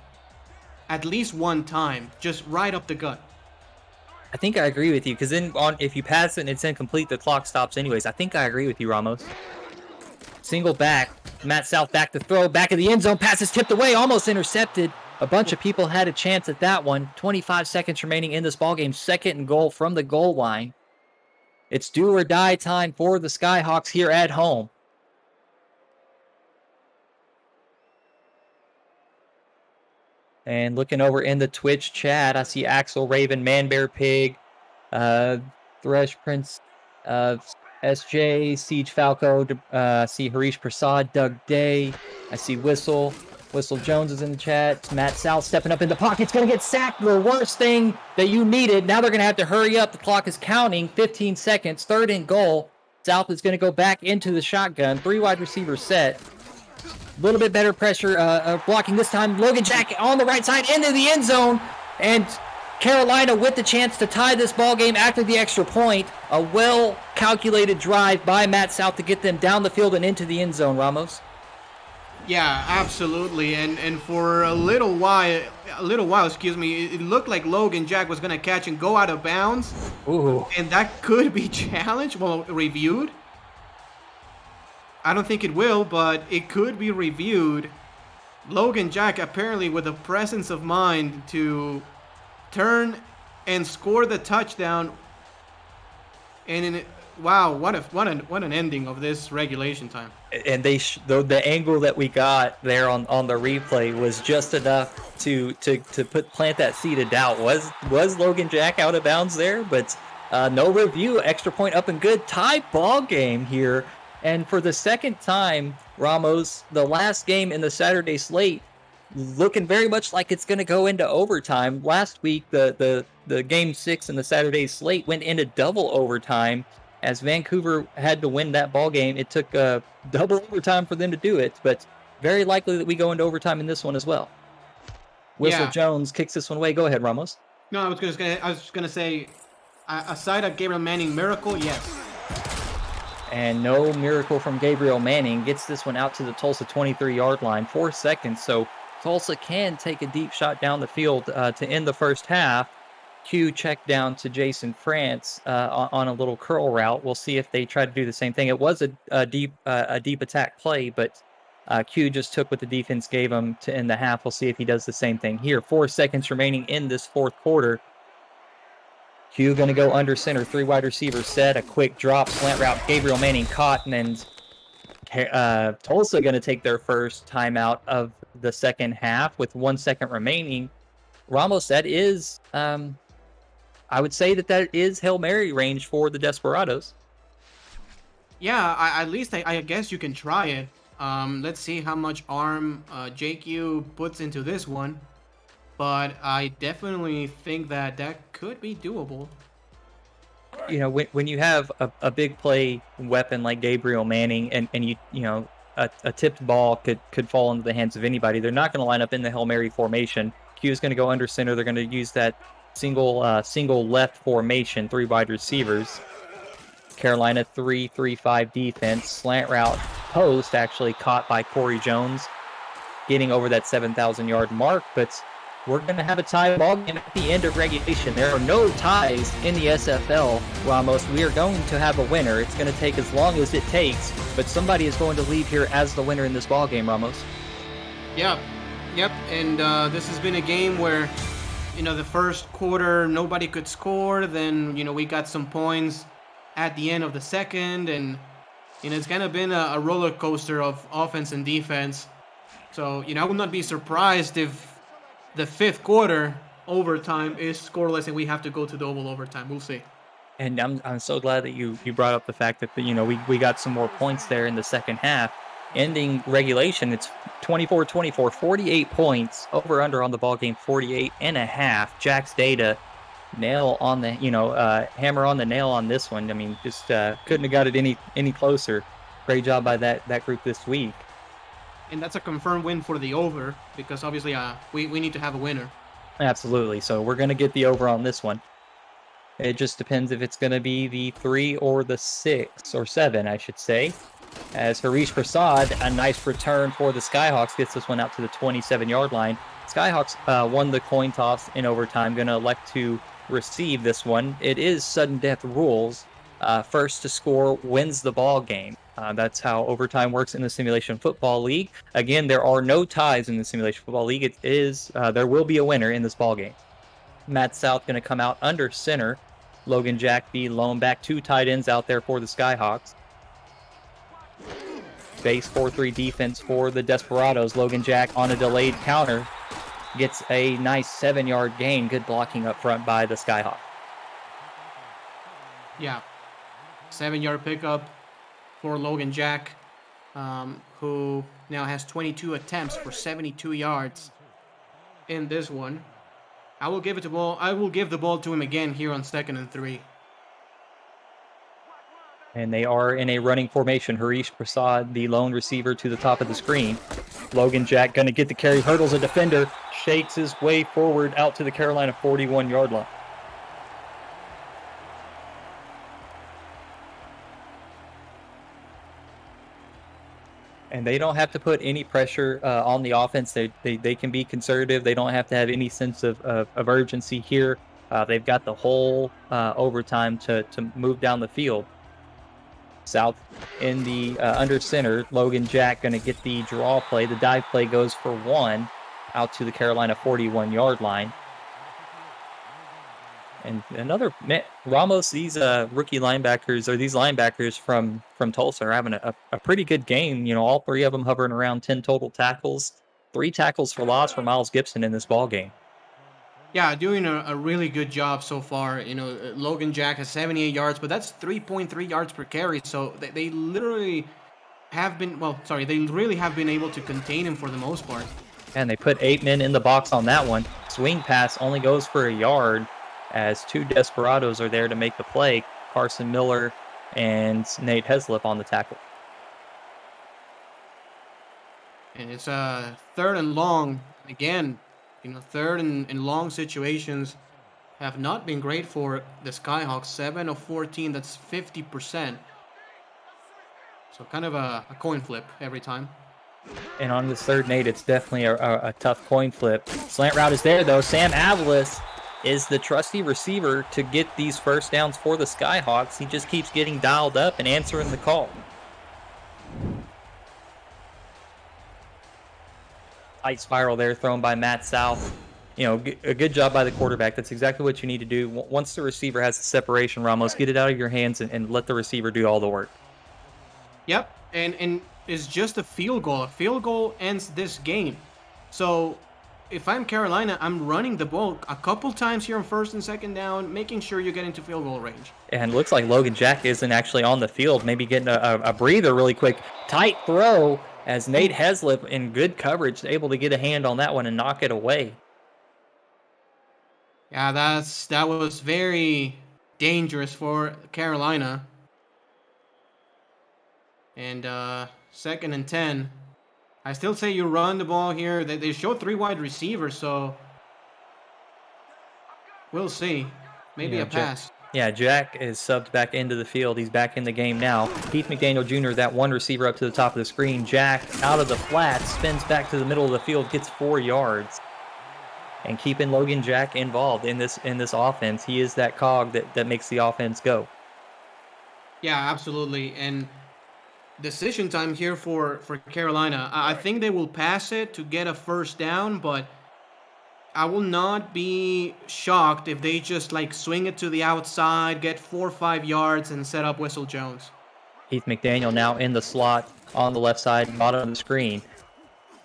Speaker 2: At least one time. Just right up the gut.
Speaker 1: I think I agree with you, because then if you pass it and it's incomplete, the clock stops anyways. I think I agree with you, Ramos. Single back. Matt South back to throw. Back of the end zone. Pass is tipped away. Almost intercepted A bunch of people had a chance at that one. 25 seconds remaining in this ballgame. 2nd and goal from the goal line. It's do or die time for the Skyhawks here at home. And looking over in the Twitch chat, I see Axel Raven, Manbear Pig, Thresh Prince, SJ, Siege Falco, I see Harish Prasad, Doug Day, I see Whistle Jones is in the chat, Matt South stepping up in the pocket, it's going to get sacked, the worst thing that you needed. Now they're going to have to hurry up, the clock is counting, 15 seconds, 3rd and goal. South is going to go back into the shotgun, 3 wide receivers set. A little bit better pressure blocking this time. Logan Jack on the right side into the end zone. And Carolina with the chance to tie this ball game after the extra point. A well-calculated drive by Matt South to get them down the field and into the end zone, Ramos.
Speaker 2: Yeah, absolutely. And for a little while, it looked like Logan Jack was going to catch and go out of bounds.
Speaker 1: Ooh.
Speaker 2: And that could be challenged, reviewed. I don't think it will, but it could be reviewed. Logan Jack apparently with the presence of mind to turn and score the touchdown. And wow, what an ending of this regulation time.
Speaker 1: And the angle that we got there on the replay was just enough to plant that seed of doubt. Was Logan Jack out of bounds there? But no review. Extra point up and good. Tie ball game here. And for the 2nd time, Ramos, the last game in the Saturday slate, looking very much like it's going to go into overtime. Last week, the game 6 in the Saturday slate went into double overtime as Vancouver had to win that ball game. It took double overtime for them to do it, but very likely that we go into overtime in this one as well. Whistle Jones kicks this one away. Go ahead, Ramos.
Speaker 2: No, I was gonna say, aside of Gabriel Manning miracle, yes.
Speaker 1: And no miracle from Gabriel Manning. Gets this one out to the Tulsa 23-yard line. 4 seconds, so Tulsa can take a deep shot down the field to end the first half. Q check down to Jason France on a little curl route. We'll see if they try to do the same thing. It was a deep attack play, but Q just took what the defense gave him to end the half. We'll see if he does the same thing here. 4 seconds remaining in this 4th quarter. Q going to go under center, 3 wide receivers set, a quick drop, slant route, Gabriel Manning caught, and then Tulsa going to take their first timeout of the 2nd half with 1 second remaining. Ramos, that is, I would say that is Hail Mary range for the Desperados.
Speaker 2: Yeah, at least I guess you can try it. Let's see how much arm JQ puts into this one. But I definitely think that could be doable.
Speaker 1: You know, when you have a big play weapon like Gabriel Manning and a tipped ball could fall into the hands of anybody, they're not going to line up in the Hail Mary formation. Q is going to go under center. They're going to use that single left formation, 3 wide receivers. Carolina 3-3-5 defense. Slant route post actually caught by Corey Jones, getting over that 7,000-yard mark, but we're going to have a tie ball game at the end of regulation. There are no ties in the SFL, Ramos. We are going to have a winner. It's going to take as long as it takes, but somebody is going to leave here as the winner in this ball game, Ramos.
Speaker 2: Yep. And this has been a game where, the first quarter nobody could score. Then, we got some points at the end of the second, and it's kind of been a roller coaster of offense and defense. So, I would not be surprised if the 5th quarter overtime is scoreless and we have to go to double overtime. We'll see.
Speaker 1: And I'm so glad that you brought up the fact that we got some more points there in the 2nd half. Ending regulation, it's 24-24, 48 points. Over under on the ball game, 48.5. Jack's data, nail on the hammer on the nail on this one. I mean, just couldn't have got it any closer. Great job by that group this week.
Speaker 2: And that's a confirmed win for the over, because obviously we need to have a winner.
Speaker 1: Absolutely. So we're going to get the over on this one. It just depends if it's going to be the 3 or the 6 or 7, I should say. As Harish Prasad, a nice return for the Skyhawks, gets this one out to the 27-yard line. Skyhawks won the coin toss in overtime, going to elect to receive this one. It is sudden death rules. First to score wins the ball game. That's how overtime works in the Simulation Football League. Again, there are no ties in the Simulation Football League. It is there will be a winner in this ball game. Matt South going to come out under center. Logan Jack be lone back, 2 tight ends out there for the Skyhawks. Base 4-3 defense for the Desperados. Logan Jack on a delayed counter gets a nice 7-yard gain. Good blocking up front by the Skyhawk.
Speaker 2: Yeah, 7-yard pickup for Logan Jack, who now has 22 attempts for 72 yards in this one. I will give the ball to him again here on 2nd and 3.
Speaker 1: And they are in a running formation. Harish Prasad, the lone receiver, to the top of the screen. Logan Jack going to get the carry, hurdles a defender, shakes his way forward out to the Carolina 41-yard line. And they don't have to put any pressure on the offense. They can be conservative. They don't have to have any sense of urgency here. They've got the whole overtime to move down the field. South in the under center. Logan Jack going to get the draw play. The dive play goes for 1 out to the Carolina 41-yard line. And another Ramos, these rookie linebackers, or these linebackers from Tulsa, are having a pretty good game. You know, all 3 of them hovering around 10 total tackles. 3 tackles for loss for Miles Gibson in this ball game.
Speaker 2: Yeah, doing a really good job so far. You know, Logan Jack has 78 yards, but that's 3.3 yards per carry. So they literally have been, they really have been able to contain him for the most part.
Speaker 1: And they put 8 men in the box on that one. Swing pass only goes for a yard as 2 Desperados are there to make the play. Carson Miller and Nate Heslip on the tackle.
Speaker 2: And it's 3rd and long. Again, you know, 3rd and long situations have not been great for the Skyhawks. 7 of 14, that's 50%. So kind of a coin flip every time.
Speaker 1: And on this 3rd and 8, it's definitely a tough coin flip. Slant route is there, though. Sam Avalos is the trusty receiver to get these first downs for the Skyhawks. He just keeps getting dialed up and answering the call. Tight spiral there thrown by Matt South. You know, a good job by the quarterback. That's exactly what you need to do. Once the receiver has the separation, Ramos, get it out of your hands and let the receiver do all the work.
Speaker 2: Yep, and it's just a field goal. A field goal ends this game. So if I'm Carolina, I'm running the ball a couple times here on 1st and 2nd down, making sure you get into field goal range.
Speaker 1: And it looks like Logan Jack isn't actually on the field, maybe getting a breather really quick. Tight throw as Nate Heslip, in good coverage, able to get a hand on that one and knock it away.
Speaker 2: Yeah, that was very dangerous for Carolina. And 2nd and 10. I still say you run the ball here. They show 3 wide receivers, so we'll see. Maybe a pass.
Speaker 1: Jack is subbed back into the field. He's back in the game now. Heath McDaniel Jr., that one receiver up to the top of the screen. Jack out of the flat, spins back to the middle of the field, gets 4 yards. And keeping Logan Jack involved in this offense. He is that cog that makes the offense go.
Speaker 2: Yeah, absolutely. And decision time here for Carolina. I think they will pass it to get a first down, but I will not be shocked if they just swing it to the outside, get 4 or 5 yards, and set up Whistle Jones.
Speaker 1: Heath McDaniel now in the slot on the left side, bottom of the screen.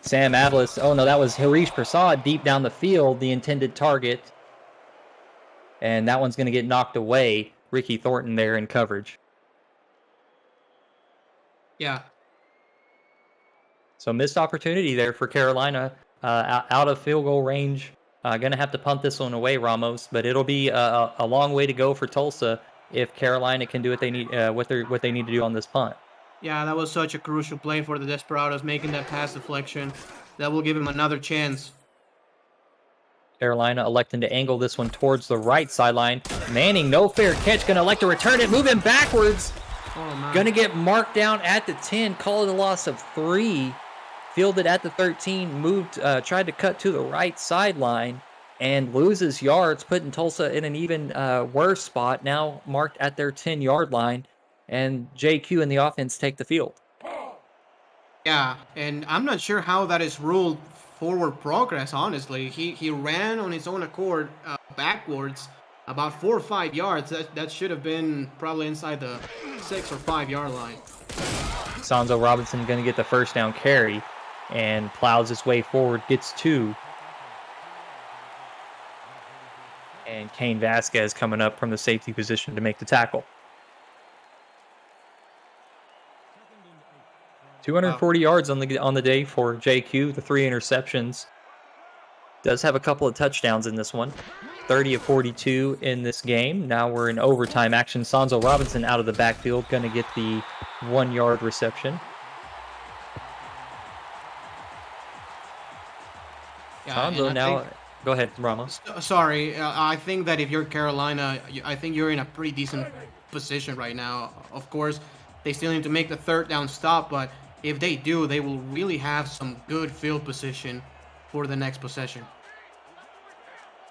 Speaker 1: Sam Avalos, oh no, that was Harish Prasad deep down the field, the intended target. And that one's going to get knocked away. Ricky Thornton there in coverage.
Speaker 2: Yeah.
Speaker 1: So missed opportunity there for Carolina, out of field goal range. Going to have to punt this one away, Ramos, but it'll be a long way to go for Tulsa if Carolina can do what they need, what they need to do on this punt.
Speaker 2: Yeah, that was such a crucial play for the Desperados, making that pass deflection. That will give him another chance.
Speaker 1: Carolina electing to angle this one towards the right sideline. Manning, no fair catch, going to elect to return it, moving backwards.
Speaker 2: Oh,
Speaker 1: going to get marked down at the 10, call it a loss of 3. Fielded at the 13, moved, tried to cut to the right sideline and loses yards, putting Tulsa in an even worse spot, now marked at their 10-yard line. and JQ and the offense take the field.
Speaker 2: Yeah, and I'm not sure how that is ruled forward progress, honestly. He ran on his own accord backwards about 4 or 5 yards. That should have been probably inside the 6 or 5 yard line.
Speaker 1: Sanzo Robinson going to get the first down carry and plows his way forward, gets 2. And Kane Vasquez coming up from the safety position to make the tackle. 240 yards on the day for JQ, the 3 interceptions. Does have a couple of touchdowns in this one. 30 of 42 in this game. Now we're in overtime action. Sanzo Robinson out of the backfield, going to get the 1-yard reception. Sanzo now... Go ahead, Ramos.
Speaker 2: Sorry, I think that if you're Carolina, I think you're in a pretty decent position right now. Of course, they still need to make the 3rd down stop, but if they do, they will really have some good field position for the next possession.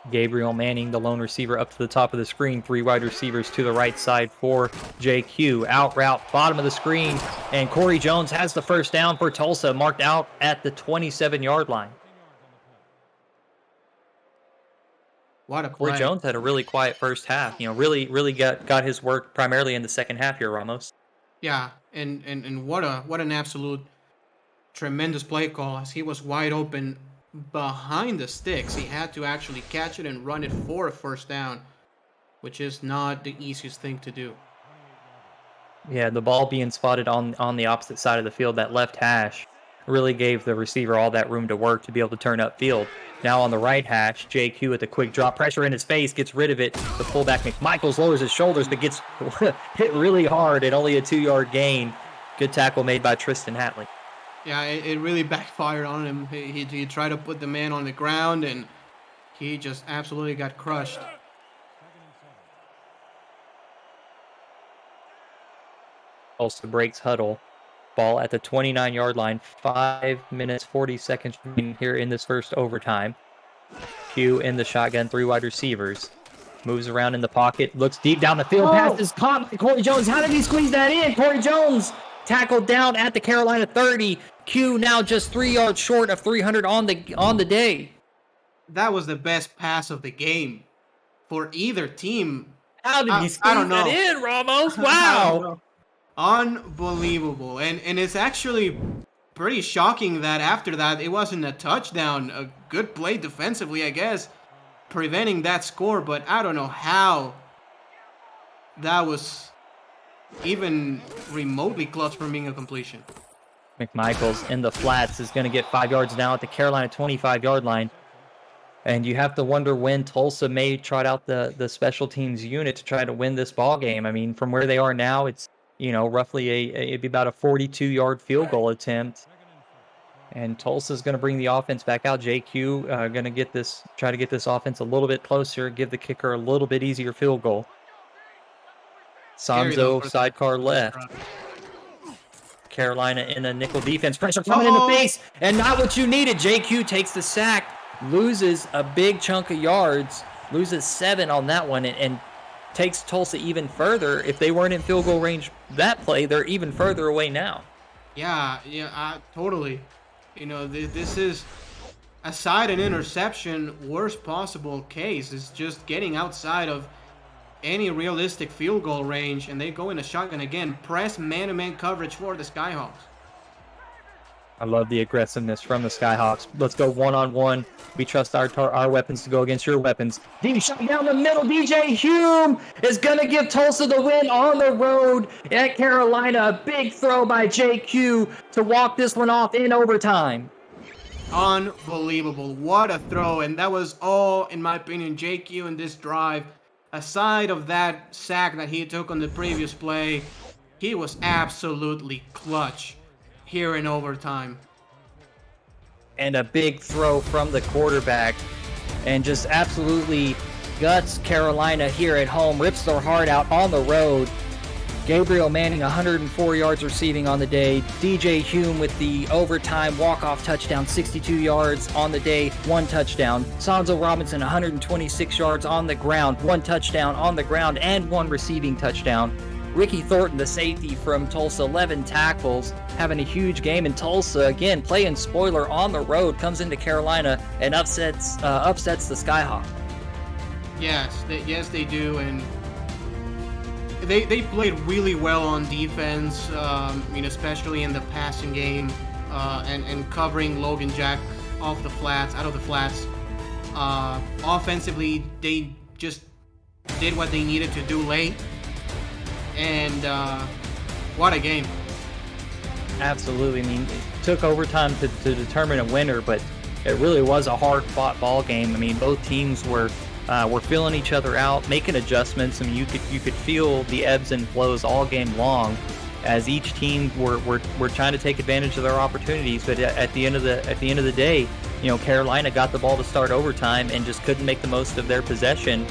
Speaker 1: Gabriel Manning, the lone receiver, up to the top of the screen. 3 wide receivers to the right side for JQ. Out route, bottom of the screen, and Corey Jones has the first down for Tulsa, marked out at the 27-yard line.
Speaker 2: What a play.
Speaker 1: Corey Jones had a really quiet first half. Really got his work primarily in the second half here, Ramos.
Speaker 2: Yeah, and what an absolute tremendous play call, as he was wide open behind the sticks. He had to actually catch it and run it for a first down, which is not the easiest thing to do.
Speaker 1: Yeah, the ball being spotted on the opposite side of the field, that left hash, really gave the receiver all that room to work to be able to turn upfield. Now on the right hash, JQ with a quick drop, pressure in his face, gets rid of it. The fullback McMichaels lowers his shoulders, but gets hit really hard at only a 2-yard gain. Good tackle made by Tristan Hatley.
Speaker 2: Yeah, it really backfired on him. He tried to put the man on the ground, and he just absolutely got crushed.
Speaker 1: Tulsa breaks huddle. Ball at the 29-yard line. 5 minutes, 40 seconds remaining here in this first overtime. Q in the shotgun, 3 wide receivers. Moves around in the pocket, looks deep down the field. Pass is caught by Corey Jones. How did he squeeze that in? Corey Jones tackled down at the Carolina 30. Q now just 3 yards short of 300 on the day.
Speaker 2: That was the best pass of the game for either team.
Speaker 1: How did he squeeze that in, Ramos? Wow.
Speaker 2: Unbelievable. And it's actually pretty shocking that after that it wasn't a touchdown. A good play defensively, I guess, preventing that score, but I don't know how that was even remotely close from being a completion.
Speaker 1: McMichaels in the flats is going to get 5 yards now at the Carolina 25-yard line. And you have to wonder when Tulsa may trot out the special teams unit to try to win this ball game. I mean, from where they are now, it's roughly it'd be about a 42-yard field goal attempt. And Tulsa's going to bring the offense back out. JQ going to try to get this offense a little bit closer, give the kicker a little bit easier field goal. Sanzo sidecar left. Carolina in a nickel defense. Pressure coming in the face, and not what you needed. JQ takes the sack, loses a big chunk of yards, loses 7 on that one, and takes Tulsa even further. If they weren't in field goal range that play, they're even further away now.
Speaker 2: Yeah, totally. This is, aside an interception, worst possible case is just getting outside of any realistic field goal range, and they go in a shotgun again. Press man-to-man coverage for the Skyhawks.
Speaker 1: I love the aggressiveness from the Skyhawks. Let's go one-on-one. We trust our weapons to go against your weapons. Deep shot down the middle. DJ Hume is going to give Tulsa the win on the road at Carolina. A big throw by JQ to walk this one off in overtime.
Speaker 2: Unbelievable. What a throw. And that was all, in my opinion, JQ in this drive. Aside of that sack that he took on the previous play, he was absolutely clutch here in overtime.
Speaker 1: And a big throw from the quarterback, and just absolutely guts Carolina here at home, rips their heart out on the road. Gabriel Manning, 104 yards receiving on the day. DJ Hume with the overtime walk-off touchdown, 62 yards on the day, 1 touchdown. Sanzo Robinson, 126 yards on the ground, 1 touchdown on the ground, and 1 receiving touchdown. Ricky Thornton, the safety from Tulsa, 11 tackles, having a huge game in Tulsa. Again, playing spoiler on the road, comes into Carolina and upsets the Skyhawk.
Speaker 2: Yes, they do, and they played really well on defense. Especially in the passing game, and covering Logan Jack out of the flats. Offensively, they just did what they needed to do late, and what a game.
Speaker 1: Absolutely. I mean, it took overtime to determine a winner, but it really was a hard-fought ball game. I mean, both teams were feeling each other out, making adjustments. I mean, you could feel the ebbs and flows all game long, as each team were trying to take advantage of their opportunities. But at the end of the day, Carolina got the ball to start overtime and just couldn't make the most of their possession.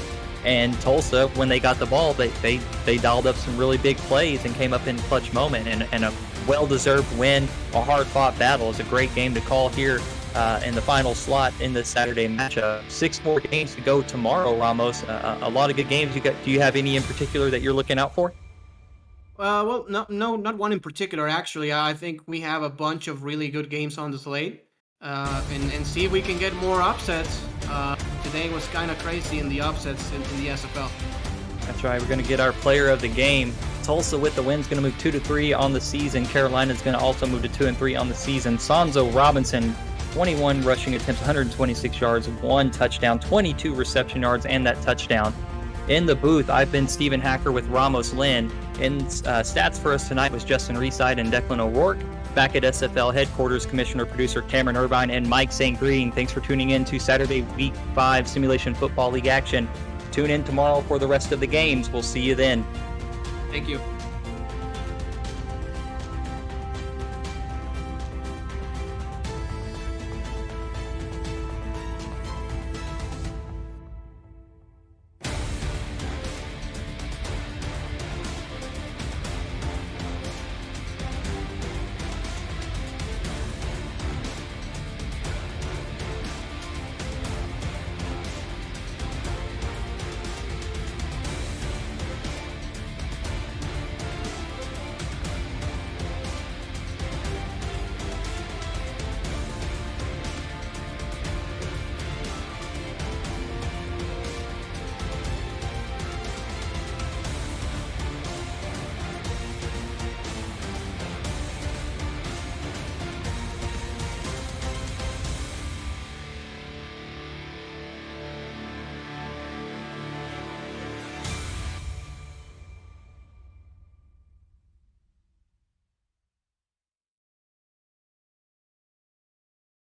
Speaker 1: And Tulsa, when they got the ball, they dialed up some really big plays and came up in clutch moment, and a well-deserved win, a hard-fought battle. Is a great game to call here in the final slot in the Saturday matchup. 6 more games to go tomorrow, Ramos. A lot of good games. Do you have any in particular that you're looking out for?
Speaker 2: Well, no, not one in particular. Actually, I think we have a bunch of really good games on the slate, and see if we can get more upsets. Today was kind of crazy in the upsets in the SFL.
Speaker 1: That's right. We're going to get our player of the game. Tulsa with the win is going to move 2-3 on the season. Carolina is going to also move to 2-3 on the season. Sonzo Robinson, 21 rushing attempts, 126 yards, 1 touchdown, 22 reception yards, and that touchdown. In the booth, I've been Stephen Hacker with Ramos Lynn. In stats for us tonight was Justin Reside and Declan O'Rourke. Back at SFL headquarters, Commissioner-Producer Cameron Irvine and Mike St. Green. Thanks for tuning in to Saturday Week 5 Simulation Football League action. Tune in tomorrow for the rest of the games. We'll see you then.
Speaker 2: Thank you.